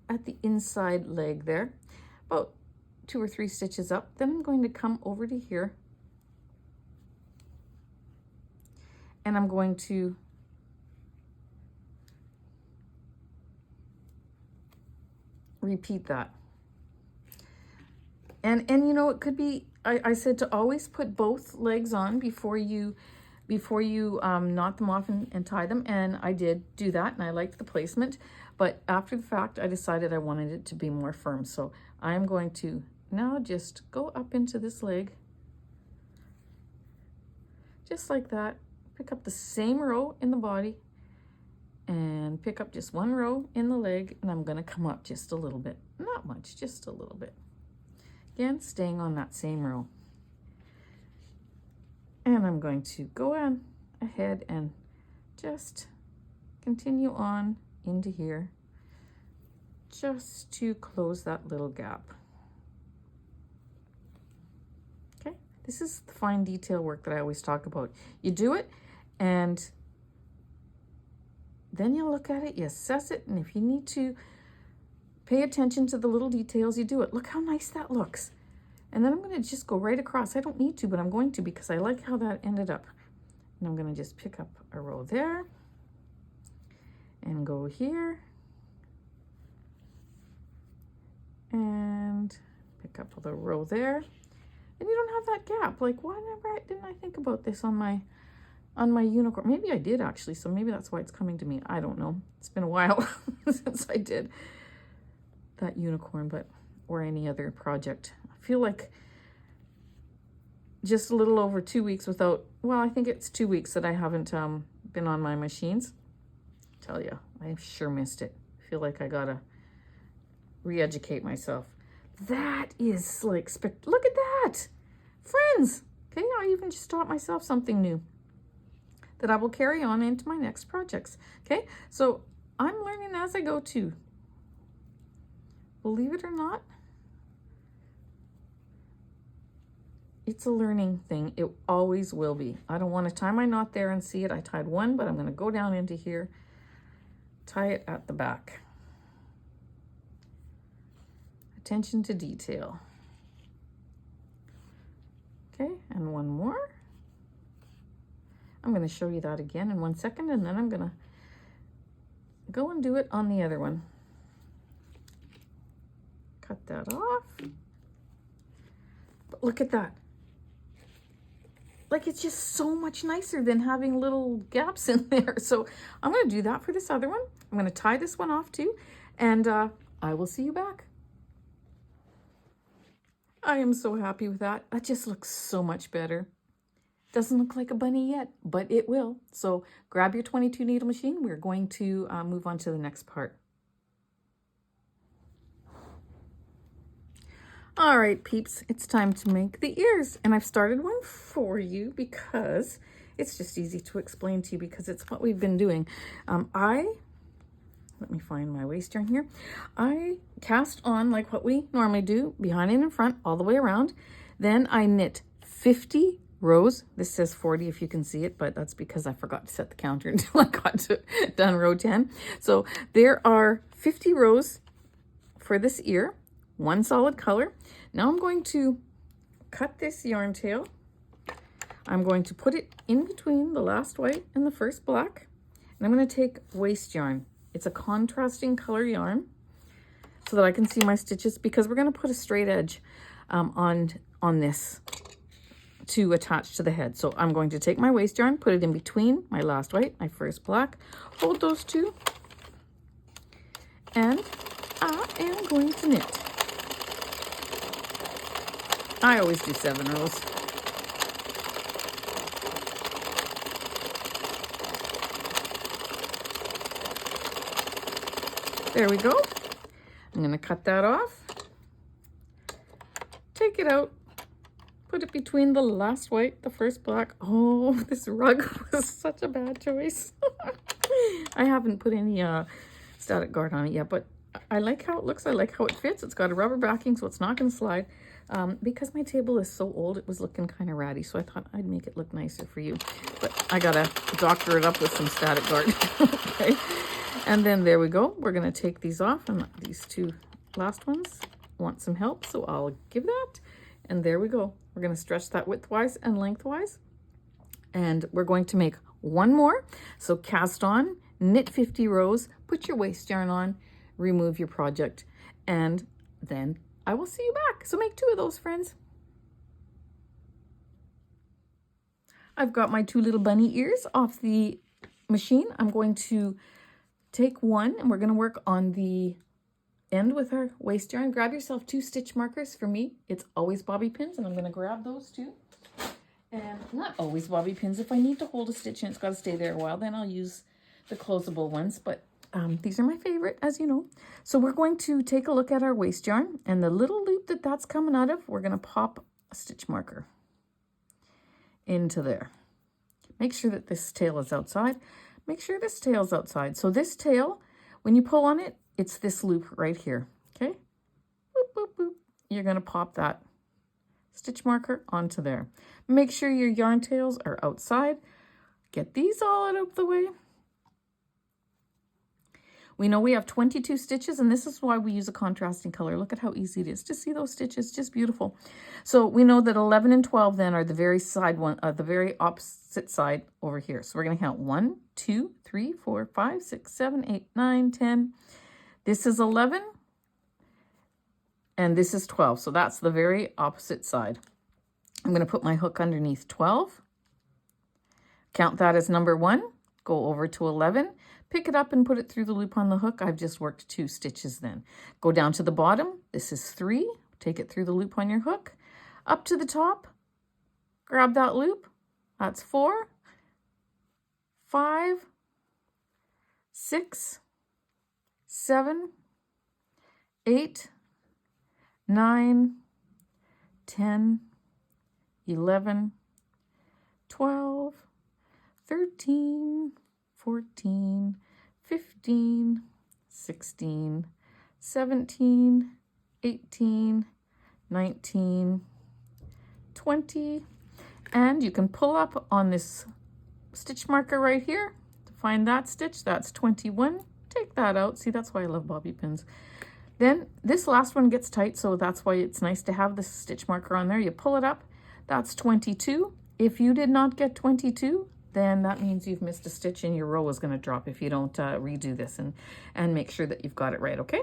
Speaker 1: at the inside leg there, about 2 or 3 stitches up. Then I'm going to come over to here and I'm going to repeat that. And you know, it could be, I said to always put both legs on before you knot them off and tie them. And I did do that and I liked the placement. But after the fact, I decided I wanted it to be more firm. So I'm going to now just go up into this leg. Just like that. Pick up the same row in the body and pick up just 1 row in the leg. And I'm going to come up just a little bit. Not much, just a little bit. Again, staying on that same row. And I'm going to go on ahead and just continue on into here just to close that little gap. Okay, this is the fine detail work that I always talk about. You do it and then you look at it, you assess it, and if you need to pay attention to the little details, you do it. Look how nice that looks. And then I'm going to just go right across. I don't need to, but I'm going to because I like how that ended up. And I'm going to just pick up a row there and go here and pick up the row there. And you don't have that gap. Like, why didn't I think about this on my unicorn? Maybe I did actually, so maybe that's why it's coming to me. I don't know. It's been a while since I did that unicorn, but or any other project. I feel like just a little over 2 weeks without, well, I think it's 2 weeks that I haven't been on my machines. Tell you, I sure missed it. I feel like I gotta re-educate myself. That is like, look at that, friends. Okay, I even just taught myself something new that I will carry on into my next projects. Okay, so I'm learning as I go too. Believe it or not, it's a learning thing. It always will be. I don't want to tie my knot there and see it. I tied one, but I'm going to go down into here, tie it at the back. Attention to detail. Okay, and one more. I'm going to show you that again in 1 second, and then I'm going to go and do it on the other one. Cut that off. But look at that. Like, it's just so much nicer than having little gaps in there. So I'm going to do that for this other one. I'm going to tie this one off too. And I will see you back. I am so happy with that. That just looks so much better. Doesn't look like a bunny yet, but it will. So grab your 22 needle machine. We're going to move on to the next part. All right, peeps, it's time to make the ears. And I've started one for you because it's just easy to explain to you because it's what we've been doing. Let me find my waist yarn here. I cast on like what we normally do, behind and in front, all the way around. Then I knit 50 rows. This says 40 if you can see it, but that's because I forgot to set the counter until I got to done row 10. So there are 50 rows for this ear, one solid color. Now I'm going to cut this yarn tail. I'm going to put it in between the last white and the first black. And I'm going to take waist yarn. It's a contrasting color yarn so that I can see my stitches because we're going to put a straight edge on this to attach to the head. So I'm going to take my waist yarn, put it in between my last white, my first black, hold those two, and I am going to knit. I always do 7 rows. There we go. I'm going to cut that off. Take it out. Put it between the last white, the first black. Oh, this rug was such a bad choice. I haven't put any static guard on it yet, but I like how it looks. I like how it fits. It's got a rubber backing, so it's not going to slide. Because my table is so old, it was looking kind of ratty, so I thought I'd make it look nicer for you. But I got to doctor it up with some static guard. Okay. And then there we go. We're going to take these off, and these two last ones want some help, so I'll give that. And there we go. We're going to stretch that widthwise and lengthwise. And we're going to make one more. So cast on, knit 50 rows, put your waist yarn on, remove your project, and then I will see you back. So make 2 of those, friends. I've got my 2 little bunny ears off the machine. I'm going to take one and we're going to work on the end with our waist yarn. Grab yourself 2 stitch markers. For me, it's always bobby pins, and I'm going to grab those 2. And not always bobby pins. If I need to hold a stitch and it's got to stay there a while, then I'll use the closable ones. But these are my favorite, as you know. So we're going to take a look at our waist yarn, and the little loop that's coming out of, we're going to pop a stitch marker into there. Make sure that this tail is outside. Make sure this tail's outside. So this tail, when you pull on it, it's this loop right here, okay? Boop, boop, boop. You're going to pop that stitch marker onto there. Make sure your yarn tails are outside. Get these all out of the way. We know we have 22 stitches, and this is why we use a contrasting color. Look at how easy it is to see those stitches, just beautiful. So we know that 11 and 12 then are the very side one, the very opposite side over here. So we're going to count 1, 2, 3, 4, 5, 6, 7, 8, 9, 10. This is 11, and this is 12. So that's the very opposite side. I'm going to put my hook underneath 12. Count that as number 1. Go over to 11. Pick it up and put it through the loop on the hook. I've just worked 2 stitches then. Go down to the bottom. This is 3. Take it through the loop on your hook. Up to the top. Grab that loop. That's 4, 5, 6, 7, 8, 9, 10, 11, 12, 13, 14, 15, 16, 17, 18, 19, 20, and you can pull up on this stitch marker right here to find that stitch. That's 21. Take that out. See, that's why I love bobby pins. Then this last one gets tight, so that's why it's nice to have this stitch marker on there. You pull it up. That's 22. If you did not get 22, then that means you've missed a stitch and your row is going to drop if you don't redo this and make sure that you've got it right, okay?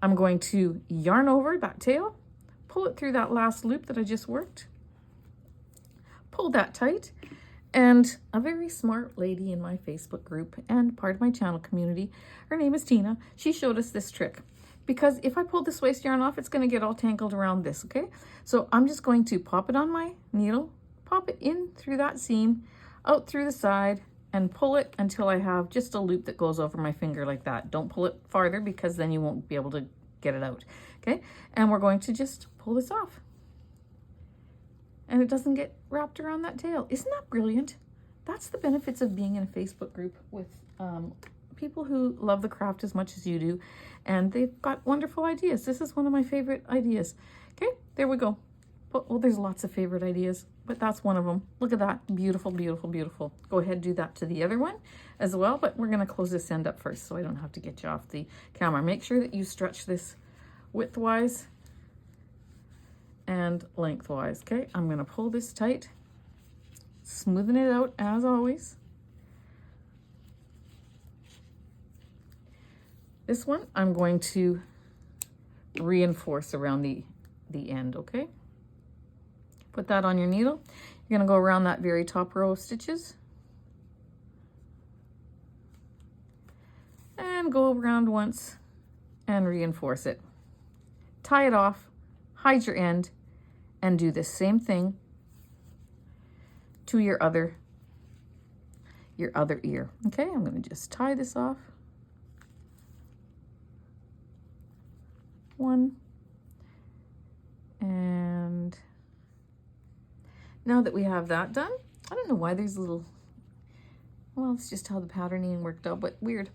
Speaker 1: I'm going to yarn over that tail, pull it through that last loop that I just worked, pull that tight, and a very smart lady in my Facebook group and part of my channel community, her name is Tina, she showed us this trick. because if I pull this waste yarn off, it's going to get all tangled around this, okay? So I'm just going to pop it on my needle, pop it in through that seam, out through the side, and pull it until I have just a loop that goes over my finger like that. Don't pull it farther because then you won't be able to get it out, okay? And we're going to just pull this off. And it doesn't get wrapped around that tail. Isn't that brilliant? That's the benefits of being in a Facebook group with people who love the craft as much as you do, and they've got wonderful ideas. This is one of my favorite ideas. Okay, there we go. Well, there's lots of favorite ideas, but that's one of them. Look at that. Beautiful, beautiful, beautiful. Go ahead and do that to the other one as well, but we're going to close this end up first so I don't have to get you off the camera. Make sure that you stretch this widthwise and lengthwise. Okay, I'm going to pull this tight, smoothing it out as always. This one I'm going to reinforce around the end, okay? Put that on your needle. You're going to go around that very top row of stitches and go around once and reinforce it. Tie it off, hide your end, and do the same thing to your other ear. Okay, I'm going to just tie this off. One. And now that we have that done, I don't know why there's little, well, it's just how the patterning worked out, but weird.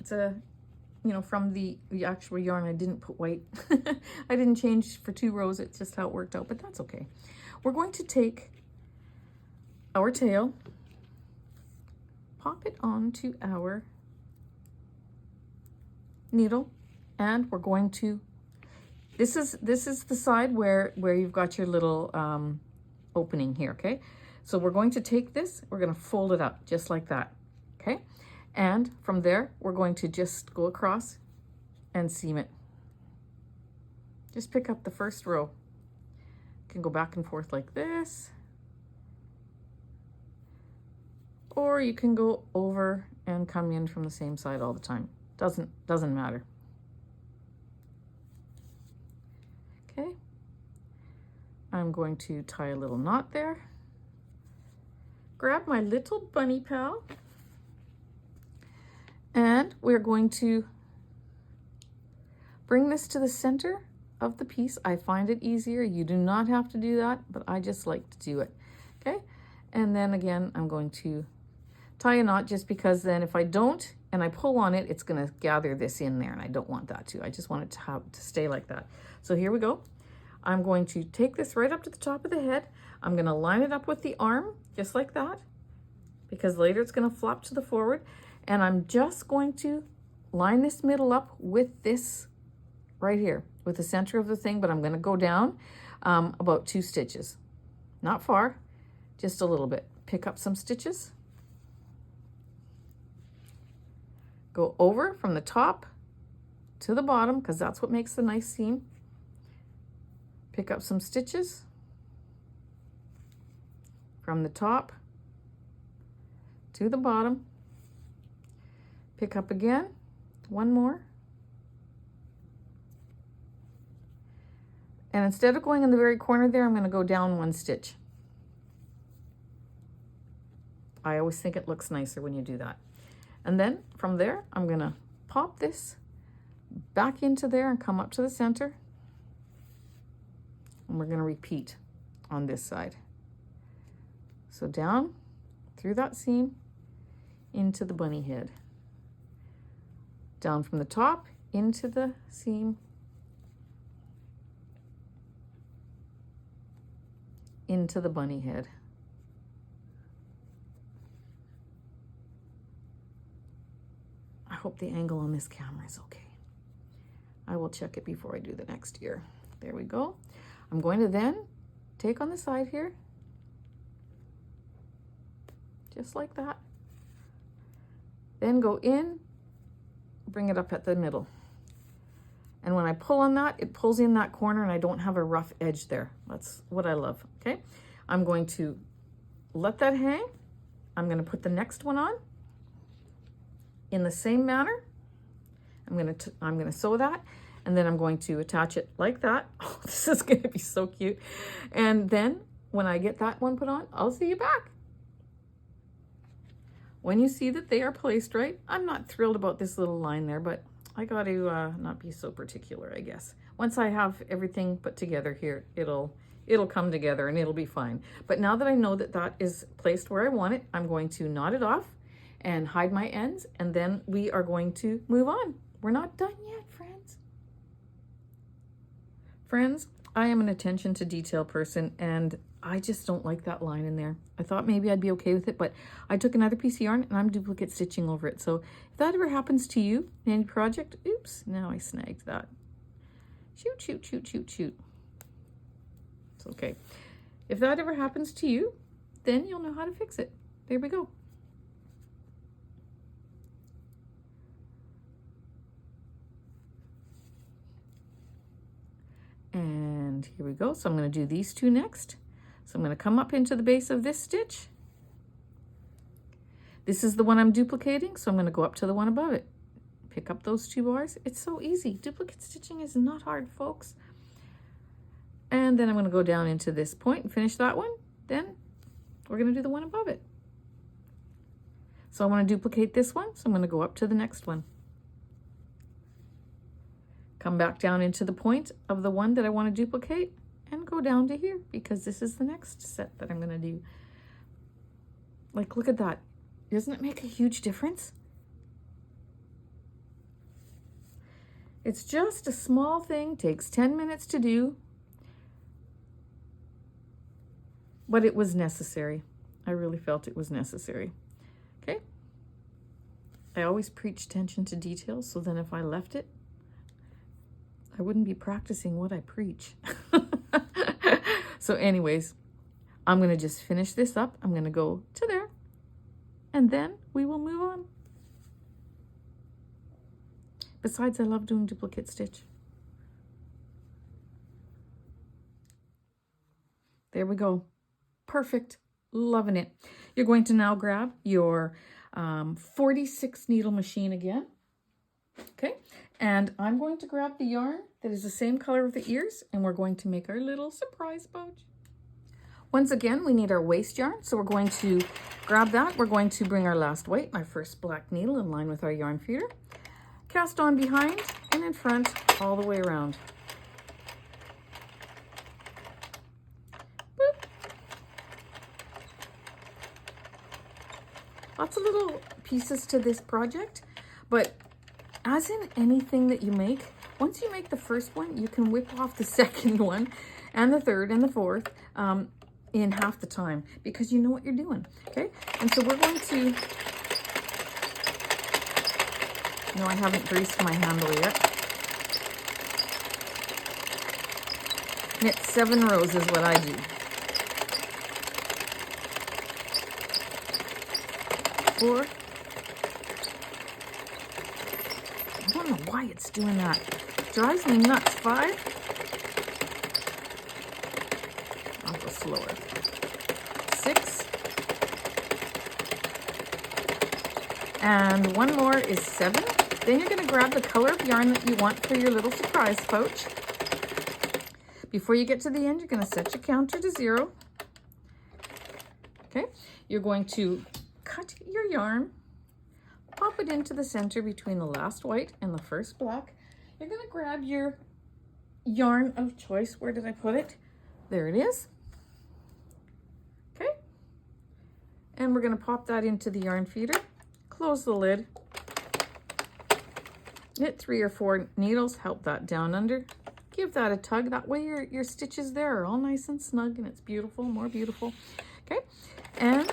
Speaker 1: It's a, you know, from the actual yarn, I didn't put white. I didn't change for 2 rows. It's just how it worked out, but that's okay. We're going to take our tail, pop it onto our needle, and we're going to, this is the side where you've got your little opening here, okay? So we're going to take this, we're going to fold it up just like that, okay? And from there, we're going to just go across and seam it. Just pick up the first row. You can go back and forth like this, or you can go over and come in from the same side all the time. Doesn't matter. Okay, I'm going to tie a little knot there. Grab my little bunny pal, and we're going to bring this to the center of the piece. I find it easier. You do not have to do that, but I just like to do it. Okay, and then again, I'm going to tie a knot just because then if I don't and I pull on it, it's going to gather this in there, and I don't want that to. I just want it to stay like that. So here we go. I'm going to take this right up to the top of the head. I'm going to line it up with the arm, just like that, because later it's going to flop to the forward. And I'm just going to line this middle up with this right here, with the center of the thing, but I'm going to go down about 2 stitches. Not far, just a little bit. Pick up some stitches. Go over from the top to the bottom, because that's what makes the nice seam. Pick up some stitches from the top to the bottom. Pick up again, 1 more. And instead of going in the very corner there, I'm going to go down 1 stitch. I always think it looks nicer when you do that. And then from there, I'm going to pop this back into there and come up to the center. And we're going to repeat on this side. So down through that seam into the bunny head. Down from the top into the seam, into the bunny head. I hope the angle on this camera is okay. I will check it before I do the next ear. There we go. I'm going to then take on the side here, just like that. Then go in, bring it up at the middle. And when I pull on that, it pulls in that corner and I don't have a rough edge there. That's what I love, okay? I'm going to let that hang. I'm going to put the next one on in the same manner. I'm gonna sew that, and then I'm going to attach it like that. Oh, this is gonna be so cute. And then when I get that one put on, I'll see you back. When you see that they are placed right, I'm not thrilled about this little line there, but I got to not be so particular, I guess. Once I have everything put together here, it'll come together and it'll be fine. But now that I know that that is placed where I want it, I'm going to knot it off and hide my ends, and then we are going to move on. We're not done yet, friends. Friends, I am an attention to detail person, and I just don't like that line in there. I thought maybe I'd be okay with it, but I took another piece of yarn and I'm duplicate stitching over it. So if that ever happens to you in any project, oops, now I snagged that. Shoot, shoot, shoot, shoot, shoot. It's okay. If that ever happens to you, then you'll know how to fix it. There we go. And here we go. So I'm going to do these two next. So I'm going to come up into the base of this stitch. This is the one I'm duplicating, so I'm going to go up to the one above it. Pick up those two bars. It's so easy. Duplicate stitching is not hard, folks. And then I'm going to go down into this point and finish that one. Then we're going to do the one above it. So I want to duplicate this one, so I'm going to go up to the next one. Come back down into the point of the one that I want to duplicate and go down to here, because this is the next set that I'm going to do. Like, look at that. Doesn't it make a huge difference? It's just a small thing, takes 10 minutes to do, but it was necessary. I really felt it was necessary. Okay. I always preach attention to detail, so then if I left it, I wouldn't be practicing what I preach. So anyways, I'm going to just finish this up. I'm going to go to there, and then we will move on. Besides, I love doing duplicate stitch. There we go. Perfect. Loving it. You're going to now grab your 46 needle machine again. Okay. And I'm going to grab the yarn that is the same color of the ears, and we're going to make our little surprise pouch. Once again, we need our waste yarn, so we're going to grab that. We're going to bring our last white, our first black needle, in line with our yarn feeder. Cast on behind and in front all the way around. Boop. Lots of little pieces to this project, but as in anything that you make, once you make the first one, you can whip off the second one and the third and the fourth in half the time, because you know what you're doing. Okay, and so we're going to, no, I haven't greased my handle yet. Knit 7 rows is what I do. 4. I don't know why it's doing that. It drives me nuts. 5. I'll go slower. 6. And one more is 7. Then you're going to grab the color of yarn that you want for your little surprise pouch. Before you get to the end, you're going to set your counter to 0. Okay, you're going to cut your yarn, pop it into the center between the last white and the first black. You're going to grab your yarn of choice. Where did I put it? There it is. Okay, and we're going to pop that into the yarn feeder, close the lid, knit 3 or 4 needles, help that down under, give that a tug. That way your stitches there are all nice and snug and it's beautiful, more beautiful. Okay, and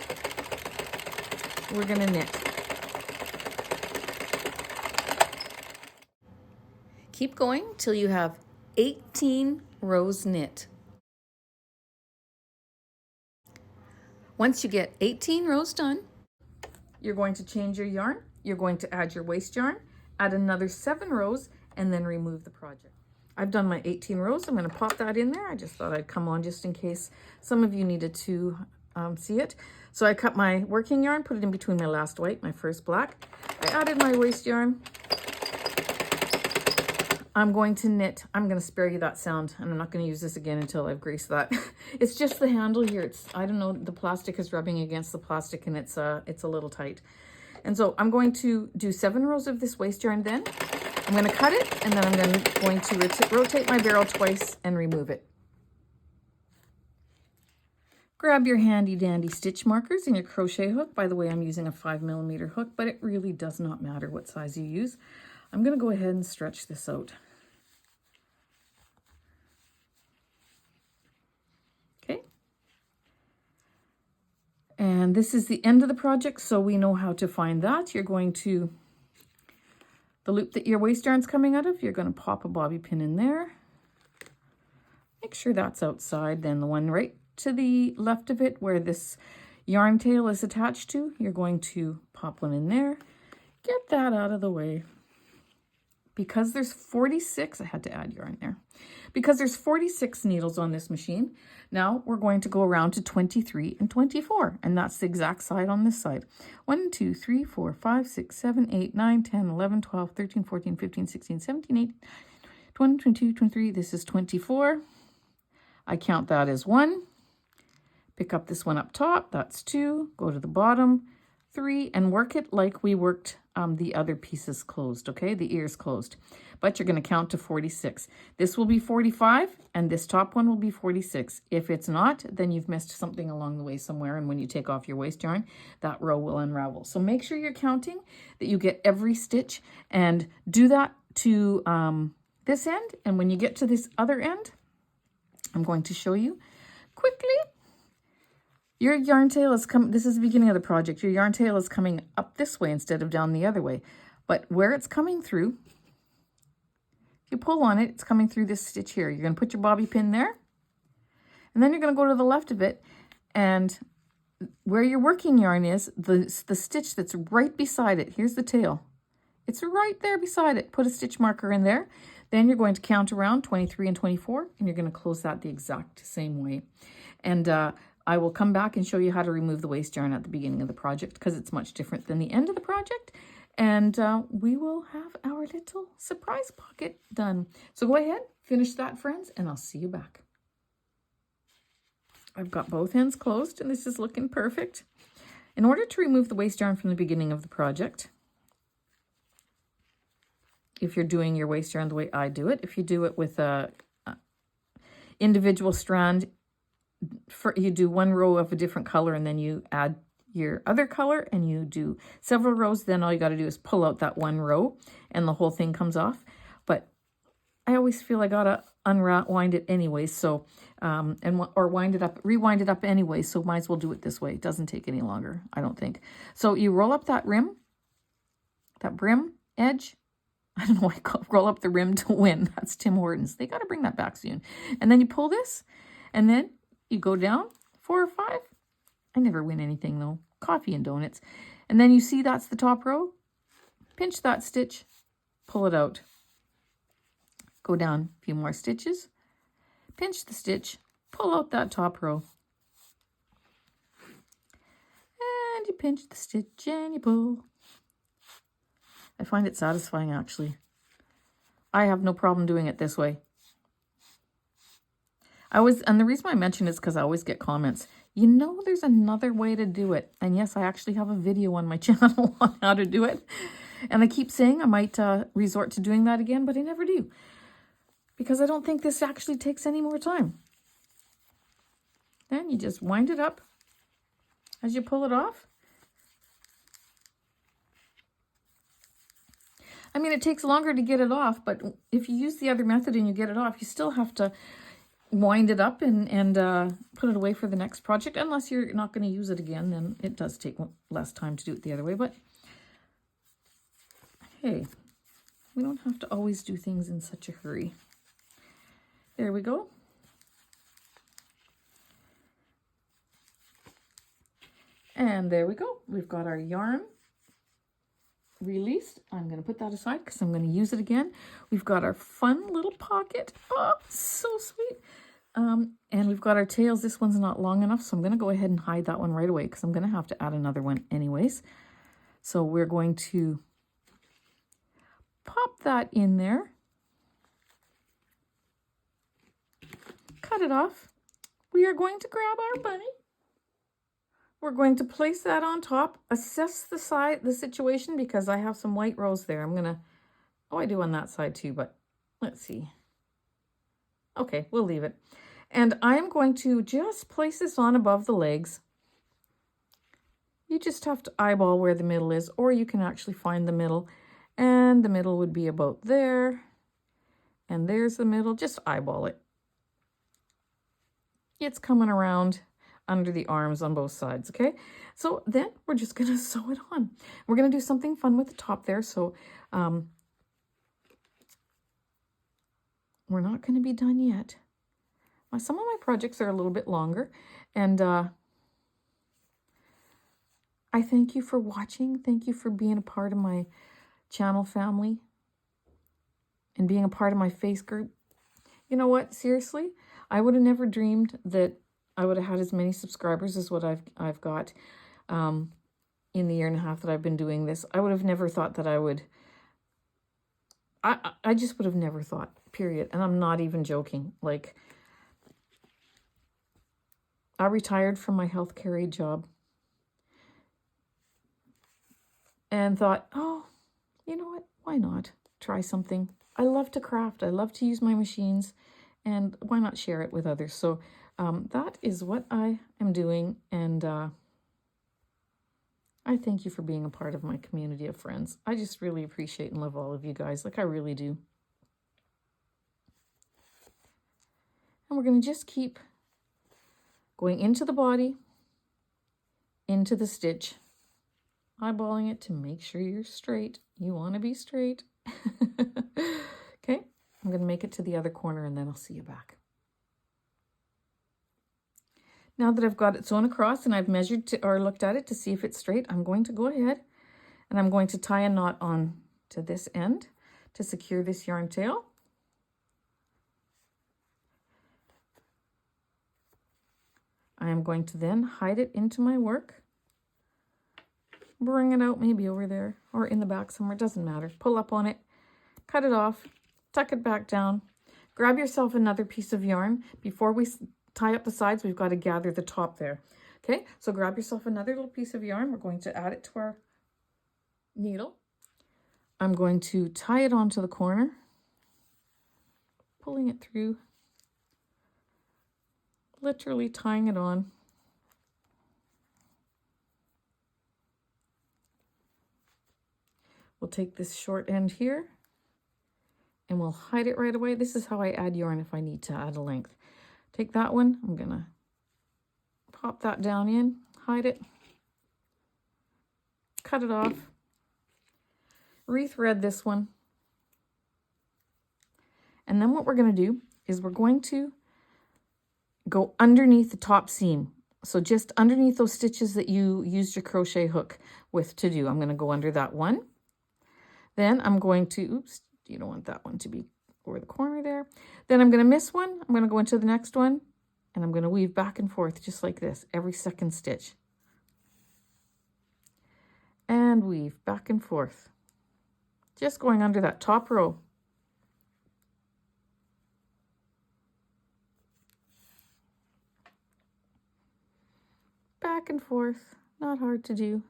Speaker 1: we're going to knit. Keep going till you have 18 rows knit. Once you get 18 rows done, you're going to change your yarn. You're going to add your waste yarn, add another 7 rows, and then remove the project. I've done my 18 rows. I'm going to pop that in there. I just thought I'd come on just in case some of you needed to see it. So I cut my working yarn, put it in between my last white, my first black. I added my waste yarn, I'm going to knit. I'm going to spare you that sound, and I'm not going to use this again until I've greased that. It's just the handle here. It's, I don't know, the plastic is rubbing against the plastic, and it's a little tight. And so I'm going to do 7 rows of this waste yarn then. I'm going to cut it, and then I'm going to rotate my barrel twice and remove it. Grab your handy dandy stitch markers and your crochet hook. By the way, I'm using a 5mm hook, but it really does not matter what size you use. I'm going to go ahead and stretch this out. Okay. And this is the end of the project, so we know how to find that. You're going to, the loop that your waste yarn's coming out of, you're going to pop a bobby pin in there. Make sure that's outside. Then the one right to the left of it where this yarn tail is attached to, you're going to pop one in there. Get that out of the way. Because there's 46, I had to add yarn there. Because there's 46 needles on this machine, now we're going to go around to 23 and 24, and that's the exact side on this side. 1, 2, 3, 4, 5, 6, 7, 8, 9, 10, 11, 12, 13, 14, 15, 16, 17, 18, 20, 22, 23. This is 24. I count that as 1. Pick up this one up top, that's 2. Go to the bottom, 3, and work it like we worked the other pieces closed, okay? The ears closed. But you're going to count to 46. This will be 45, and this top one will be 46. If it's not, then you've missed something along the way somewhere, and when you take off your waste yarn, that row will unravel. So make sure you're counting, that you get every stitch, and do that to this end. And when you get to this other end, I'm going to show you quickly. Your yarn tail is coming, this is the beginning of the project, your yarn tail is coming up this way instead of down the other way. But where it's coming through, if you pull on it, it's coming through this stitch here. You're going to put your bobby pin there, and then you're going to go to the left of it, and where your working yarn is, the stitch that's right beside it, here's the tail. It's right there beside it. Put a stitch marker in there. Then you're going to count around 23 and 24, and you're going to close that the exact same way. And I will come back and show you how to remove the waste yarn at the beginning of the project, because it's much different than the end of the project. And we will have our little surprise pocket done. So go ahead, finish that, friends, and I'll see you back. I've got both ends closed, and this is looking perfect. In order to remove the waste yarn from the beginning of the project, if you're doing your waste yarn the way I do it, if you do it with a individual strand, you do 1 row of a different color, and then you add your other color, and you do several rows. Then all you got to do is pull out that 1 row, and the whole thing comes off. But I always feel I gotta unwind it anyway, so or rewind it up anyway. So might as well do it this way. It doesn't take any longer, I don't think. So you roll up that rim, that brim edge. I don't know why I call it roll up the rim to win. That's Tim Hortons. They got to bring that back soon. And then you pull this, and then you go down 4 or 5. I never win anything though. Coffee and donuts. And then you see that's the top row. Pinch that stitch, pull it out. Go down a few more stitches. Pinch the stitch, pull out that top row. And you pinch the stitch and you pull. I find it satisfying, actually. I have no problem doing it this way. And the reason I mention it is because I always get comments, you know, there's another way to do it. And yes, I actually have a video on my channel on how to do it. And I keep saying I might resort to doing that again, but I never do. Because I don't think this actually takes any more time. Then you just wind it up as you pull it off. I mean, it takes longer to get it off, but if you use the other method and you get it off, you still have to wind it up and put it away for the next project. Unless you're not going to use it again, then it does take less time to do it the other way. But hey, we don't have to always do things in such a hurry. There we go. And there we go. We've got our yarn released. I'm going to put that aside because I'm going to use it again. We've got our fun little pocket. Oh, so sweet. And we've got our tails. This one's not long enough, so I'm going to go ahead and hide that one right away because I'm going to have to add another one anyways. So we're going to pop that in there. cut it off. We are going to grab our bunny. We're going to place that on top, assess the situation, because I have some white rose there. I'm going to, oh, I do on that side too, but let's see. Okay, we'll leave it. And I'm going to just place this on above the legs. You just have to eyeball where the middle is, or you can actually find the middle. And the middle would be about there. And there's the middle. Just eyeball it. It's coming around under the arms on both sides, okay? So then we're just going to sew it on. We're going to do something fun with the top there. So we're not going to be done yet. Some of my projects are a little bit longer, and I thank you for watching. Thank you for being a part of my channel family and being a part of my face group. You know what? Seriously, I would have never dreamed that I would have had as many subscribers as what I've got in the year and a half that I've been doing this. I would have never thought that I would. I just would have never thought, period. And I'm not even joking. Like, I retired from my healthcare aide job and thought, oh, you know what? Why not try something? I love to craft. I love to use my machines, and why not share it with others? So that is what I am doing, and I thank you for being a part of my community of friends. I just really appreciate and love all of you guys. Like, I really do. And we're going to just keep going into the body, into the stitch, eyeballing it to make sure you're straight. You want to be straight. Okay, I'm going to make it to the other corner, and then I'll see you back. Now that I've got it sewn across and I've measured or looked at it to see if it's straight, I'm going to go ahead and I'm going to tie a knot on to this end to secure this yarn tail. I am going to then hide it into my work. Bring it out maybe over there or in the back somewhere, doesn't matter. Pull up on it, cut it off, tuck it back down. Grab yourself another piece of yarn. Before we tie up the sides, we've got to gather the top there. Okay, so grab yourself another little piece of yarn. We're going to add it to our needle. I'm going to tie it onto the corner, pulling it through, literally tying it on. We'll take this short end here and we'll hide it right away. This is how I add yarn if I need to add a length. Take that one, I'm gonna pop that down in, hide it, cut it off, rethread this one. And then what we're gonna do is we're going to go underneath the top seam. So just underneath those stitches that you used your crochet hook with to do. I'm gonna go under that one. Then I'm going to, oops, you don't want that one to be over the corner there. Then I'm going to miss one. I'm going to go into the next one, and I'm going to weave back and forth just like this every second stitch. And weave back and forth. Just going under that top row. Back and forth, not hard to do.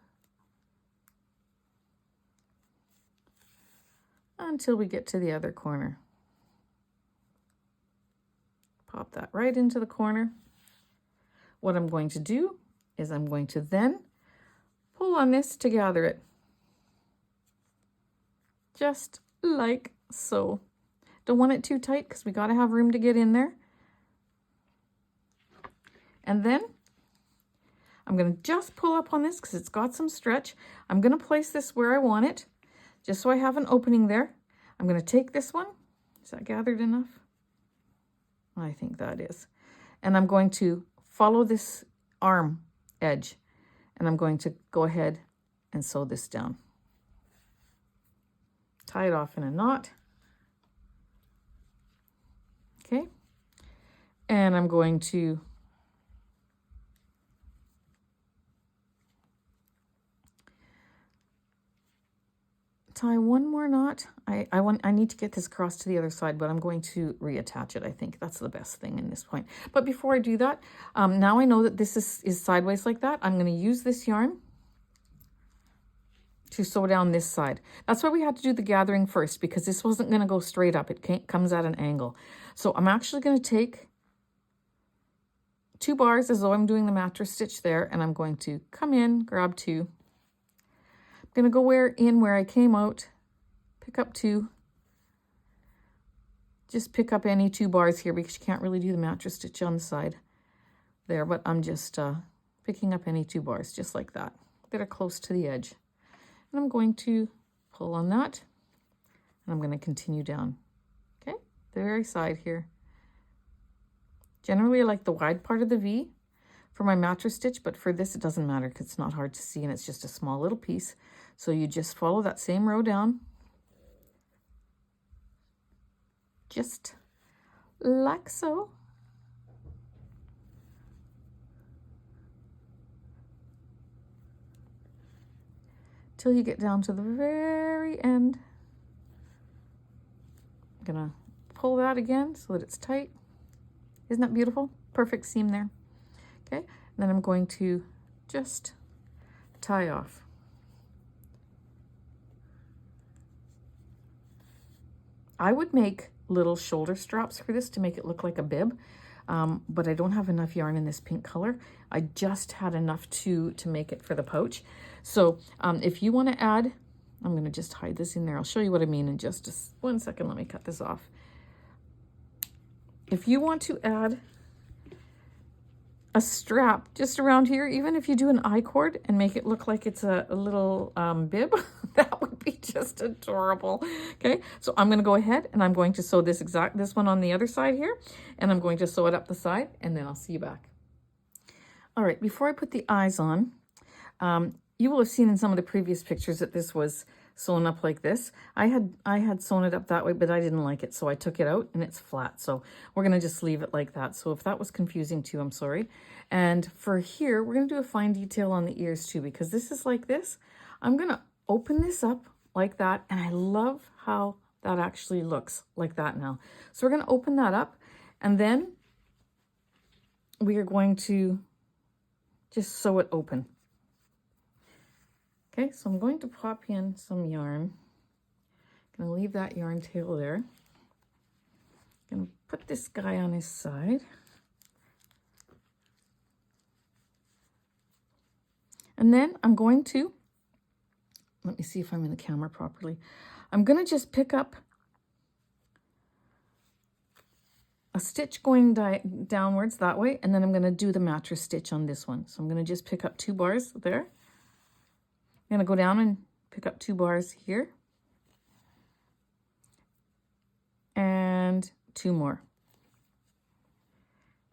Speaker 1: Until we get to the other corner. Pop that right into the corner. What I'm going to do is I'm going to then pull on this to gather it. Just like so. Don't want it too tight because we got to have room to get in there. And then I'm going to just pull up on this because it's got some stretch. I'm going to place this where I want it, just so I have an opening there. I'm going to take this one. Is that gathered enough? I think that is. And I'm going to follow this arm edge, and I'm going to go ahead and sew this down. Tie it off in a knot. Okay. And I'm going to tie one more knot. I need to get this across to the other side, but I'm going to reattach it. I think that's the best thing in this point. But before I do that, now I know that this is sideways like that. I'm going to use this yarn to sew down this side. That's why we had to do the gathering first, because this wasn't going to go straight up. It comes at an angle. So I'm actually going to take 2 bars as though I'm doing the mattress stitch there, and I'm going to come in, grab 2. I'm going to go where I came out, pick up 2. Just pick up any 2 bars here because you can't really do the mattress stitch on the side there, but I'm just picking up any 2 bars just like that that are close to the edge. And I'm going to pull on that, and I'm going to continue down. Okay, the very side here. Generally, I like the wide part of the V for my mattress stitch, but for this, it doesn't matter because it's not hard to see and it's just a small little piece. So you just follow that same row down, just like so. Till you get down to the very end. I'm gonna pull that again so that it's tight. Isn't that beautiful? Perfect seam there. Okay, and then I'm going to just tie off. I would make little shoulder straps for this to make it look like a bib, but I don't have enough yarn in this pink color. I just had enough to make it for the pouch. So if you want to add, I'm going to just hide this in there. I'll show you what I mean in just 1 second. Let me cut this off. If you want to add a strap just around here, even if you do an I-cord and make it look like it's a little bib, that would be just adorable. Okay, so I'm going to go ahead and I'm going to sew this one on the other side here, and I'm going to sew it up the side, and then I'll see you back. All right, before I put the eyes on, you will have seen in some of the previous pictures that this was sewn up like this. I had sewn it up that way, but I didn't like it, so I took it out and it's flat. So we're gonna just leave it like that. So if that was confusing too, I'm sorry. And for here, we're gonna do a fine detail on the ears too, because this is like this. I'm gonna open this up like that, and I love how that actually looks like that now. So we're gonna open that up, and then we are going to just sew it open. Okay, so I'm going to pop in some yarn. I'm going to leave that yarn tail there. I'm going to put this guy on his side. And then I'm going to, let me see if I'm in the camera properly. I'm going to just pick up a stitch going downwards that way, and then I'm going to do the mattress stitch on this one. So I'm going to just pick up 2 bars there. I'm going to go down and pick up 2 bars here. And 2 more.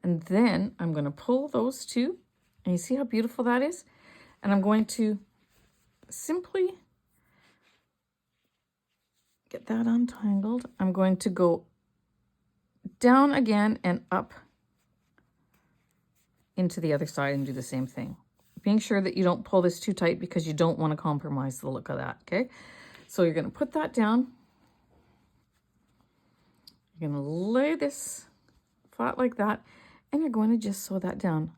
Speaker 1: And then I'm going to pull those 2. And you see how beautiful that is? And I'm going to simply get that untangled. I'm going to go down again and up into the other side and do the same thing. Being sure that you don't pull this too tight because you don't want to compromise the look of that, okay? So you're going to put that down. You're going to lay this flat like that, and you're going to just sew that down.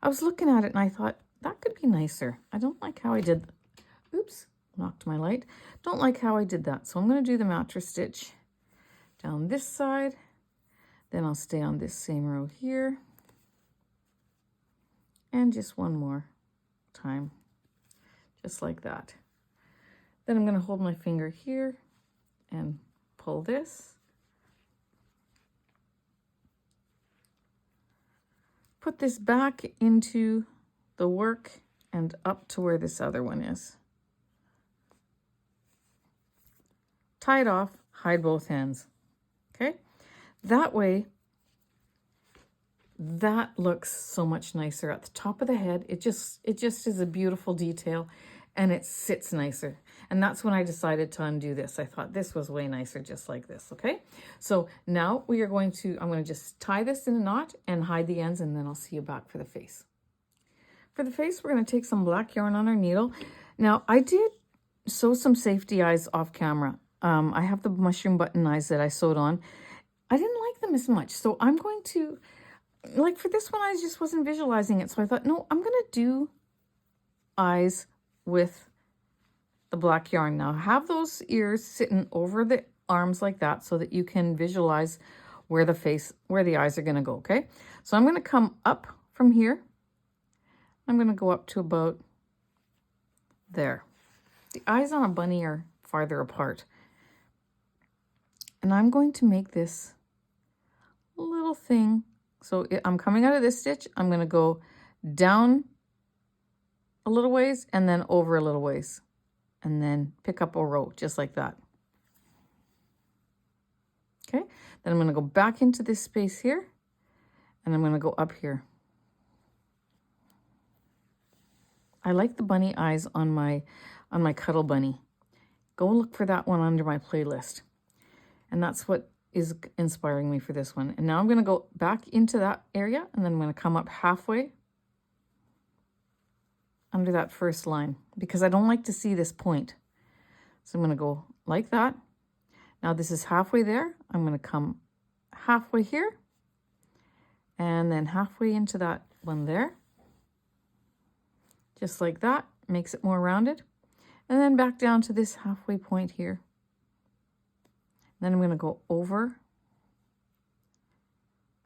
Speaker 1: I was looking at it and I thought, that could be nicer. I don't like how I did, oops, knocked my light. Don't like how I did that. So I'm going to do the mattress stitch down this side. Then I'll stay on this same row here. And just one more time, just like that. Then I'm going to hold my finger here and pull this. Put this back into the work and up to where this other one is. Tie it off, hide both ends. Okay? That way, that looks so much nicer at the top of the head. It just is a beautiful detail, and it sits nicer. And that's when I decided to undo this. I thought this was way nicer just like this, okay? So now we are going to, I'm going to just tie this in a knot and hide the ends, and then I'll see you back for the face. For the face, we're going to take some black yarn on our needle. Now, I did sew some safety eyes off camera. I have the mushroom button eyes that I sewed on. I didn't like them as much, so I'm going to, like for this one, I just wasn't visualizing it. So I thought, no, I'm going to do eyes with the black yarn. Now have those ears sitting over the arms like that so that you can visualize where the eyes are going to go, okay? So I'm going to come up from here. I'm going to go up to about there. The eyes on a bunny are farther apart. And I'm going to make this little thing. So I'm coming out of this stitch. I'm going to go down a little ways and then over a little ways. And then pick up a row just like that. Okay, then I'm going to go back into this space here. And I'm going to go up here. I like the bunny eyes on my Cuddle Bunny. Go look for that one under my playlist. And that's what is inspiring me for this one. And now I'm going to go back into that area and then I'm going to come up halfway under that first line because I don't like to see this point. So I'm going to go like that. Now this is halfway there. I'm going to come halfway here and then halfway into that one there. Just like that, makes it more rounded. And then back down to this halfway point here. Then I'm going to go over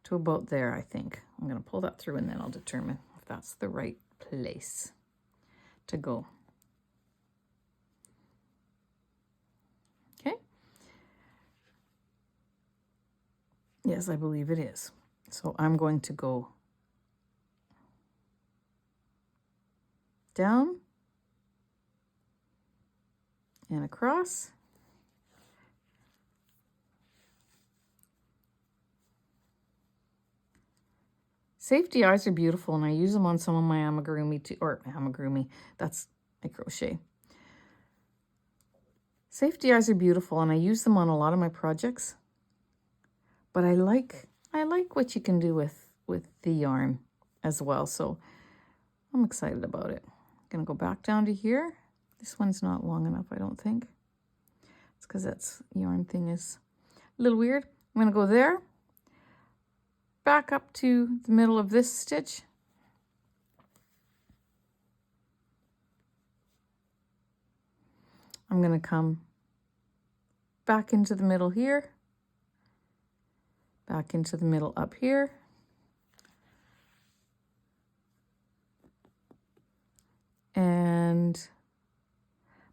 Speaker 1: to about there, I think. I'm going to pull that through and then I'll determine if that's the right place to go. Okay. Yes, I believe it is. So I'm going to go down and across. Safety eyes are beautiful and I use them on some of my amigurumi too, or amigurumi, that's my crochet. Safety eyes are beautiful and I use them on a lot of my projects. But I like what you can do with the yarn as well. So I'm excited about it. I'm gonna go back down to here. This one's not long enough, I don't think. It's because that yarn thing is a little weird. I'm gonna go there. Back up to the middle of this stitch. I'm going to come back into the middle here, back into the middle up here, and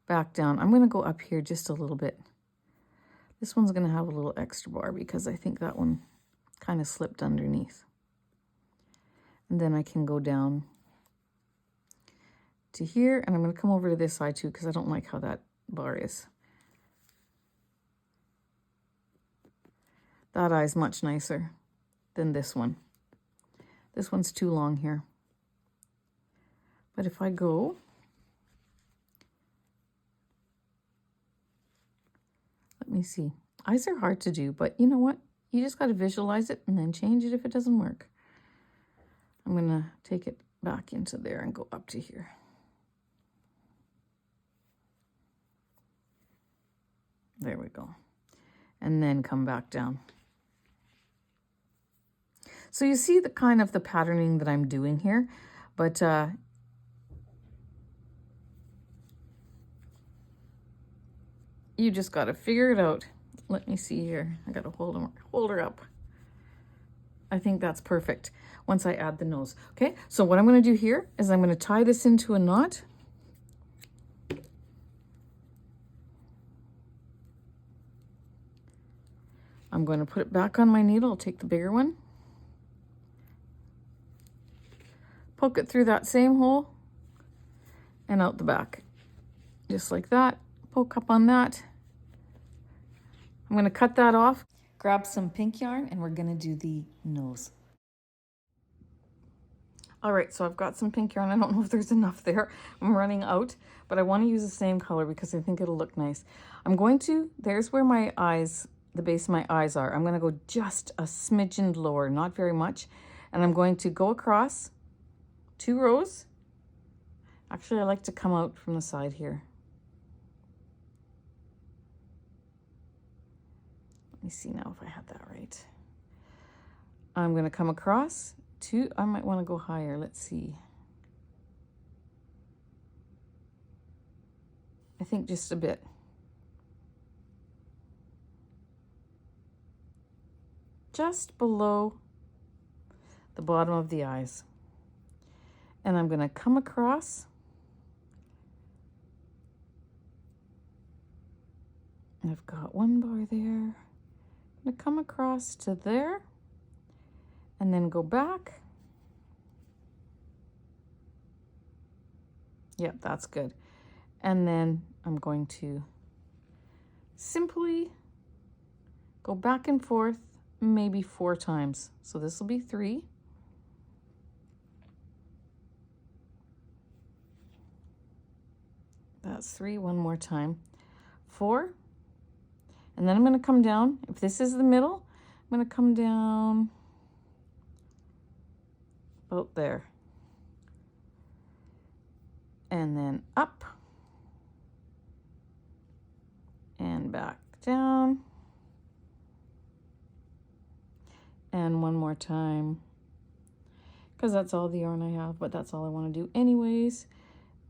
Speaker 1: back down. I'm going to go up here just a little bit. This one's going to have a little extra bar because I think that one kind of slipped underneath. And then I can go down to here and I'm going to come over to this side too because I don't like how that bar is. That eye's much nicer than this one. This one's too long here. But if I go let me see. Eyes are hard to do, but you know what? You just got to visualize it and then change it if it doesn't work. I'm going to take it back into there and go up to here. There we go. And then come back down. So you see the kind of the patterning that I'm doing here, but you just got to figure it out. Let me see here. I got to hold her up. I think that's perfect once I add the nose. Okay, so what I'm going to do here is I'm going to tie this into a knot. I'm going to put it back on my needle. I'll take the bigger one. Poke it through that same hole and out the back. Just like that. Poke up on that. I'm going to cut that off, grab some pink yarn, and we're going to do the nose. All right, so I've got some pink yarn. I don't know if there's enough there. I'm running out, but I want to use the same color because I think it'll look nice. I'm going to, there's where my eyes, the base of my eyes are. I'm going to go just a smidgen lower, not very much. And I'm going to go across 2 rows. Actually, I like to come out from the side here. me see now if I had that right. I'm going to come across to, I might want to go higher. Let's see. I think just a bit. Just below the bottom of the eyes. And I'm going to come across. I've got one bar there. I'm going to come across to there and then go back. Yep, that's good. And then I'm going to simply go back and forth maybe 4 times. So this will be 3. That's 3, one more time. 4. And then I'm going to come down. If this is the middle, I'm going to come down about there. And then up. And back down. And one more time. Because that's all the yarn I have, but that's all I want to do anyways.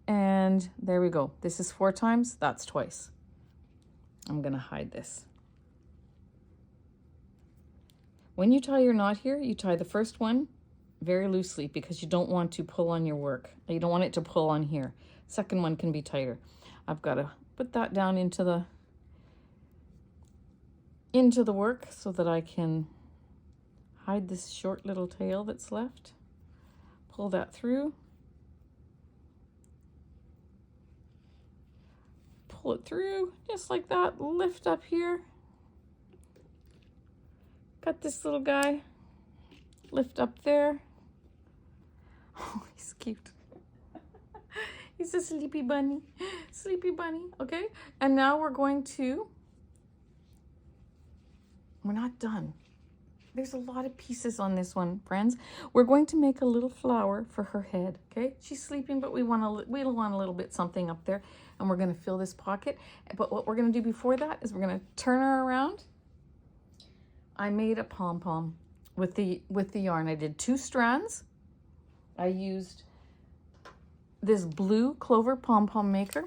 Speaker 1: And there we go. This is 4 times, that's twice. I'm going to hide this. When you tie your knot here, you tie the first one very loosely because you don't want to pull on your work. You don't want it to pull on here. Second one can be tighter. I've got to put that down into the work so that I can hide this short little tail that's left. Pull that through. Pull it through just like that. Lift up here. Got this little guy. Lift up there. Oh, he's cute. He's a sleepy bunny. Sleepy bunny. Okay. And now we're not done. There's a lot of pieces on this one, friends. We're going to make a little flower for her head, okay? She's sleeping, but we want a little bit something up there, and we're going to fill this pocket. But what we're going to do before that is we're going to turn her around. I made a pom-pom with the yarn. I did 2 strands. I used this blue clover pom-pom maker.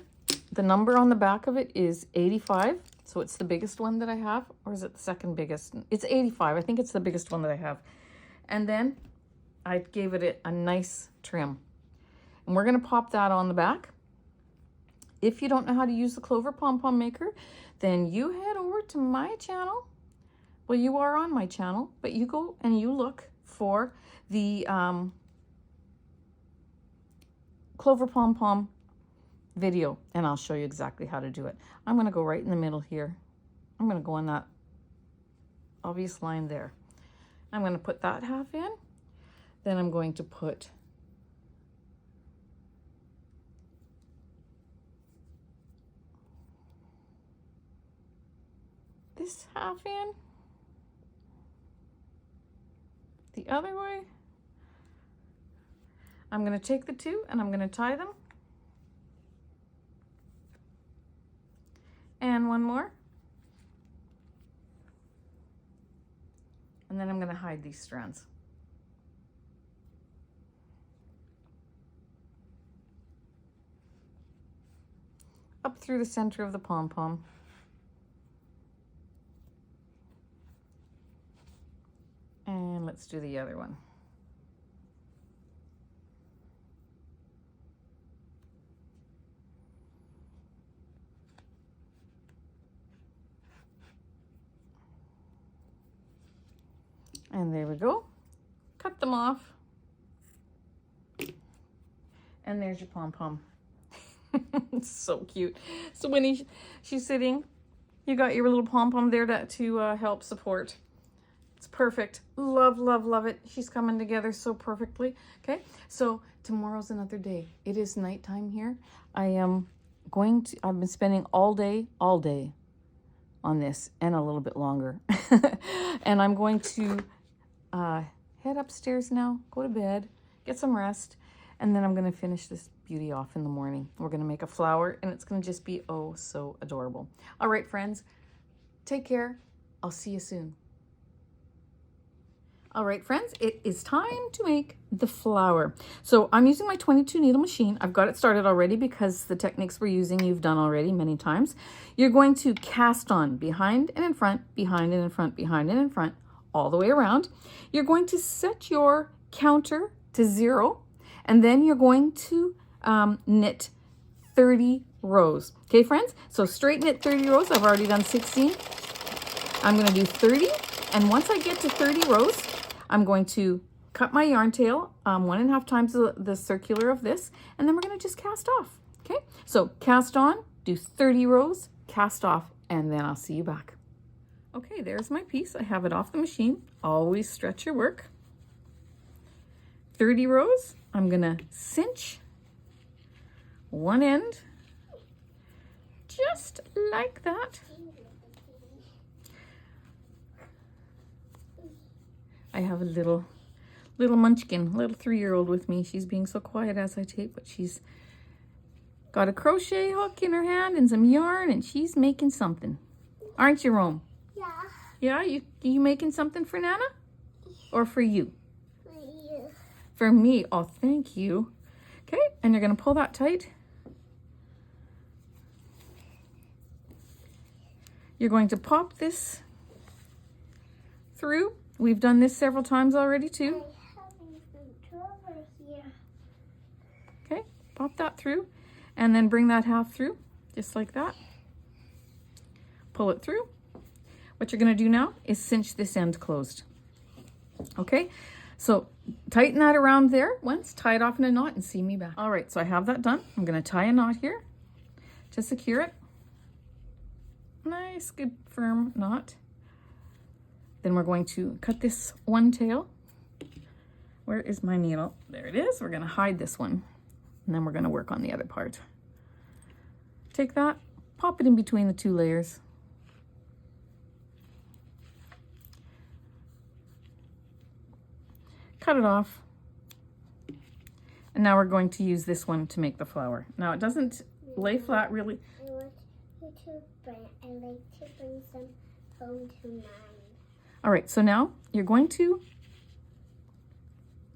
Speaker 1: The number on the back of it is 85. So it's the biggest one that I have, or is it the second biggest? It's 85. I think it's the biggest one that I have. And then I gave it a nice trim. And we're going to pop that on the back. If you don't know how to use the clover pom-pom maker, then you head over to my channel. Well, you are on my channel, but you go and you look for the clover pom-pom video, and I'll show you exactly how to do it. I'm going to go right in the middle here. I'm going to go on that obvious line there. I'm going to put that half in. Then I'm going to put this half in. The other way. I'm going to take the 2 and I'm going to tie them. And one more. And then I'm going to hide these strands. Up through the center of the pom-pom. And let's do the other one. And there we go. Cut them off. And there's your pom-pom. It's so cute. So when she's sitting, you got your little pom-pom there to help support. It's perfect. Love, love, love it. She's coming together so perfectly. Okay, so tomorrow's another day. It is nighttime here. I've been spending all day on this and a little bit longer. And I'm going to head upstairs now, go to bed, get some rest, and then I'm going to finish this beauty off in the morning. We're going to make a flower, and it's going to just be oh so adorable. All right, friends, take care. I'll see you soon. All right, friends, it is time to make the flower. So I'm using my 22 needle machine. I've got it started already because the techniques we're using you've done already many times. You're going to cast on behind and in front, behind and in front, behind and in front, all the way around. You're going to set your counter to 0, and then you're going to knit 30 rows. Okay, friends? So straight knit 30 rows. I've already done 16. I'm going to do 30, and once I get to 30 rows, I'm going to cut my yarn tail 1.5 times the circular of this, and then we're going to just cast off. Okay, so cast on, do 30 rows, cast off, and then I'll see you back. Okay, there's my piece. I have it off the machine. Always stretch your work. 30 rows. I'm going to cinch one end just like that. I have a little munchkin, little 3-year-old with me. She's being so quiet as I tape, but she's got a crochet hook in her hand and some yarn, and she's making something. Aren't you, Rome? Yeah. Yeah, you making something for Nana? Or for you? For you. For me. Oh, thank you. Okay, and you're going to pull that tight. You're going to pop this through. We've done this several times already too. Okay, pop that through and then bring that half through, just like that. Pull it through. What you're going to do now is cinch this end closed. Okay, so tighten that around there once, tie it off in a knot, and see me back. All right, so I have that done. I'm going to tie a knot here to secure it. Nice, good, firm knot. Then we're going to cut this one tail. Where is my needle? There it is. We're going to hide this one, and then we're going to work on the other part. Take that, pop it in between the 2 layers. Cut it off. And now we're going to use this one to make the flower. Now it doesn't lay flat really.
Speaker 2: I'd like to bring some home to mine.
Speaker 1: All right, so now you're going to,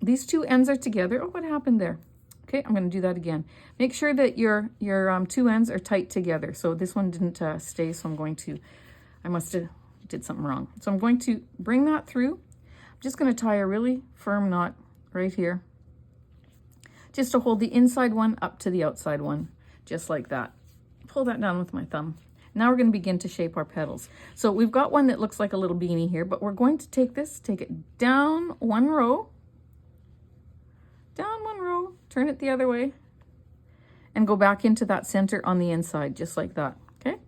Speaker 1: these 2 ends are together. Oh, what happened there? Okay, I'm going to do that again. Make sure that your 2 ends are tight together. So this one didn't stay, so I'm going to, I must have did something wrong. So I'm going to bring that through. I'm just going to tie a really firm knot right here, just to hold the inside one up to the outside one, just like that. Pull that down with my thumb. Now we're going to begin to shape our petals. So we've got one that looks like a little beanie here, but we're going to take this, take it down 1 row, turn it the other way, and go back into that center on the inside, just like that, okay?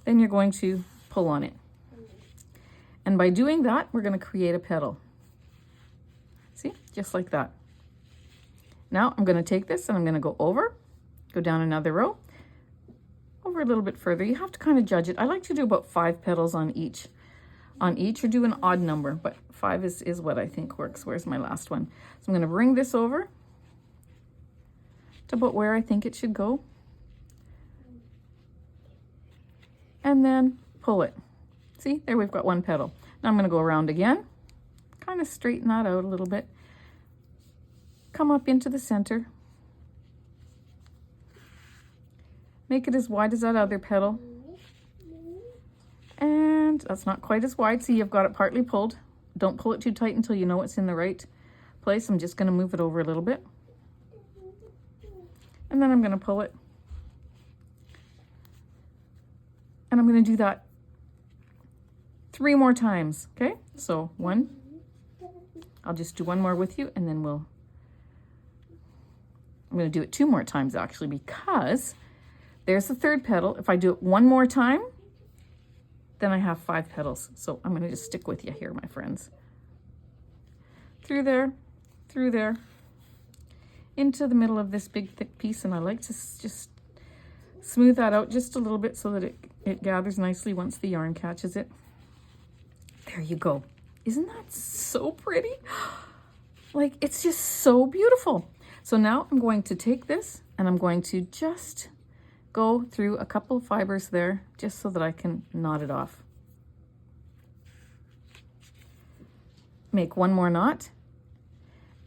Speaker 1: Then you're going to pull on it. And by doing that, we're going to create a petal. See, just like that. Now I'm going to take this and I'm going to go over, go down another row, over a little bit further. You have to kind of judge it. I like to do about 5 petals on each, or do an odd number, but 5 is what I think works. Where's my last one? So I'm going to bring this over to about where I think it should go, and then pull it. See, there we've got 1 petal. Now I'm going to go around again, kind of straighten that out a little bit, come up into the center, make it as wide as that other petal. And that's not quite as wide. See, you've got it partly pulled. Don't pull it too tight until you know it's in the right place. I'm just going to move it over a little bit. And then I'm going to pull it. And I'm going to do that 3 more times. Okay, so 1. I'll just do 1 more with you, and then I'm going to do it 2 more times actually, because there's the 3rd petal. If I do it 1 more time, then I have 5 petals. So I'm going to just stick with you here, my friends. Through there, into the middle of this big thick piece, and I like to just smooth that out just a little bit so that it gathers nicely once the yarn catches it. There you go. Isn't that so pretty? Like, it's just so beautiful. So now I'm going to take this and I'm going to just go through a couple of fibers there just so that I can knot it off. make one more knot,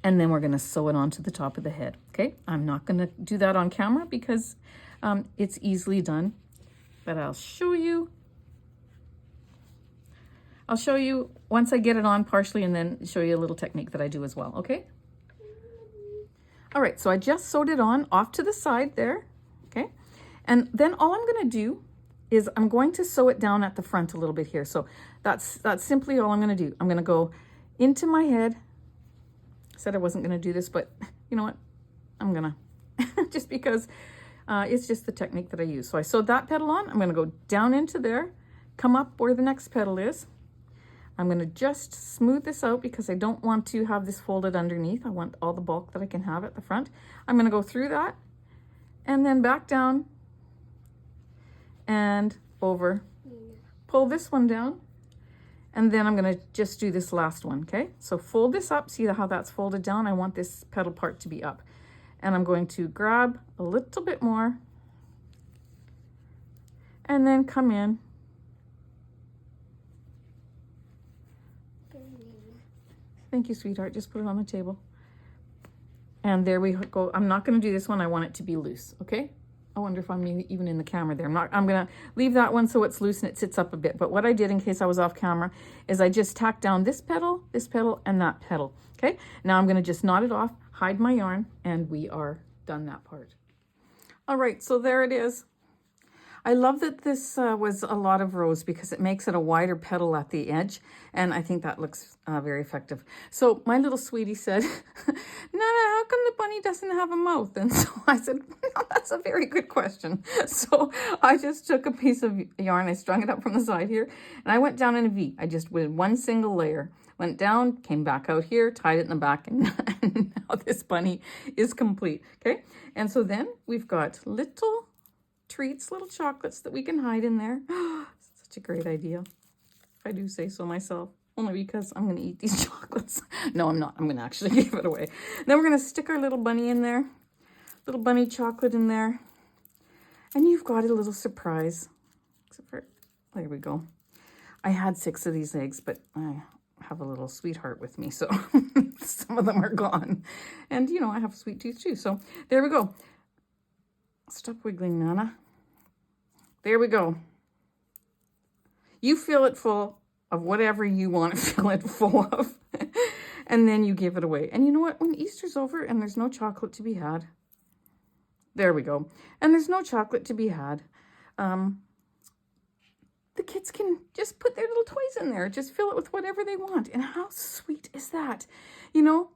Speaker 1: and then we're going to sew it onto the top of the head. Okay, I'm not going to do that on camera because it's easily done, but I'll show you. I'll show you once I get it on partially, and then show you a little technique that I do as well, okay? All right, so I just sewed it on off to the side there, okay? And then all I'm gonna do is I'm going to sew it down at the front a little bit here. So that's simply all I'm gonna do. I'm gonna go into my head. I said I wasn't gonna do this, but you know what? I'm gonna, just because it's just the technique that I use. So I sewed that petal on. I'm gonna go down into there, come up where the next petal is. I'm going to just smooth this out because I don't want to have this folded underneath. I want all the bulk that I can have at the front. I'm going to go through that and then back down and over. Pull this one down, and then I'm going to just do this last one, okay? So fold this up. See how that's folded down? I want this petal part to be up. And I'm going to grab a little bit more and then come in. Thank you, sweetheart. Just put it on the table. And there we go. I'm not going to do this one. I want it to be loose, okay? I wonder if I'm even in the camera there. I'm going to leave that one so it's loose and it sits up a bit. But what I did in case I was off camera is I just tacked down this petal, and that petal, okay? Now I'm going to just knot it off, hide my yarn, and we are done that part. All right, so there it is. I love that this was a lot of rows because it makes it a wider petal at the edge, and I think that looks very effective. So my little sweetie said, Nana, how come the bunny doesn't have a mouth? And so I said, no, that's a very good question. So I just took a piece of yarn, I strung it up from the side here, and I went down in a V. I just did one single layer, went down, came back out here, tied it in the back, and now this bunny is complete, okay? And so then we've got little treats, little chocolates that we can hide in there. Such a great idea, if I do say so myself. Only because I'm going to eat these chocolates. No, I'm not. I'm going to actually give it away. Then we're going to stick our little bunny in there. Little bunny chocolate in there. And you've got a little surprise. Except for, there we go. I had 6 of these eggs, but I have a little sweetheart with me, so some of them are gone. And, you know, I have a sweet tooth too. So there we go. Stop wiggling, Nana. There we go. You fill it full of whatever you want to fill it full of. And then you give it away. And you know what? When Easter's over and there's no chocolate to be had. There we go. And there's no chocolate to be had. The kids can just put their little toys in there. Just fill it with whatever they want. And how sweet is that? You know,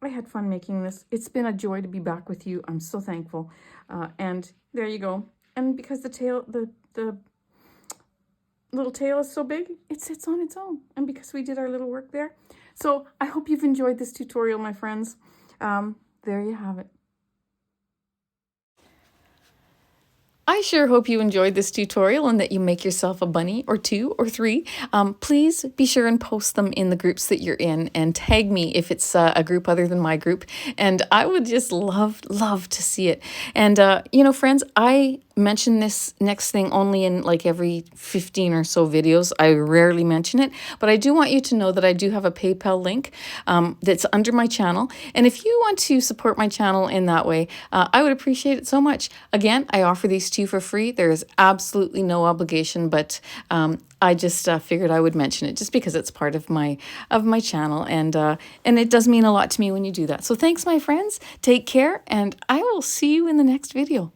Speaker 1: I had fun making this. It's been a joy to be back with you. I'm so thankful. And there you go. And because the tail, the little tail is so big, it sits on its own. And because we did our little work there. So I hope you've enjoyed this tutorial, my friends. There you have it. I sure hope you enjoyed this tutorial and that you make yourself a bunny or 2 or 3. Please be sure and post them in the groups that you're in and tag me if it's a group other than my group. And I would just love to see it. And, you know, friends, I mention this next thing only in like every 15 or so videos. I rarely mention it, but I do want you to know that I do have a PayPal link that's under my channel. And if you want to support my channel in that way, I would appreciate it so much. Again, I offer these to you for free. There is absolutely no obligation, but I just figured I would mention it just because it's part of my channel, and it does mean a lot to me when you do that. So thanks, my friends. Take care, and I will see you in the next video.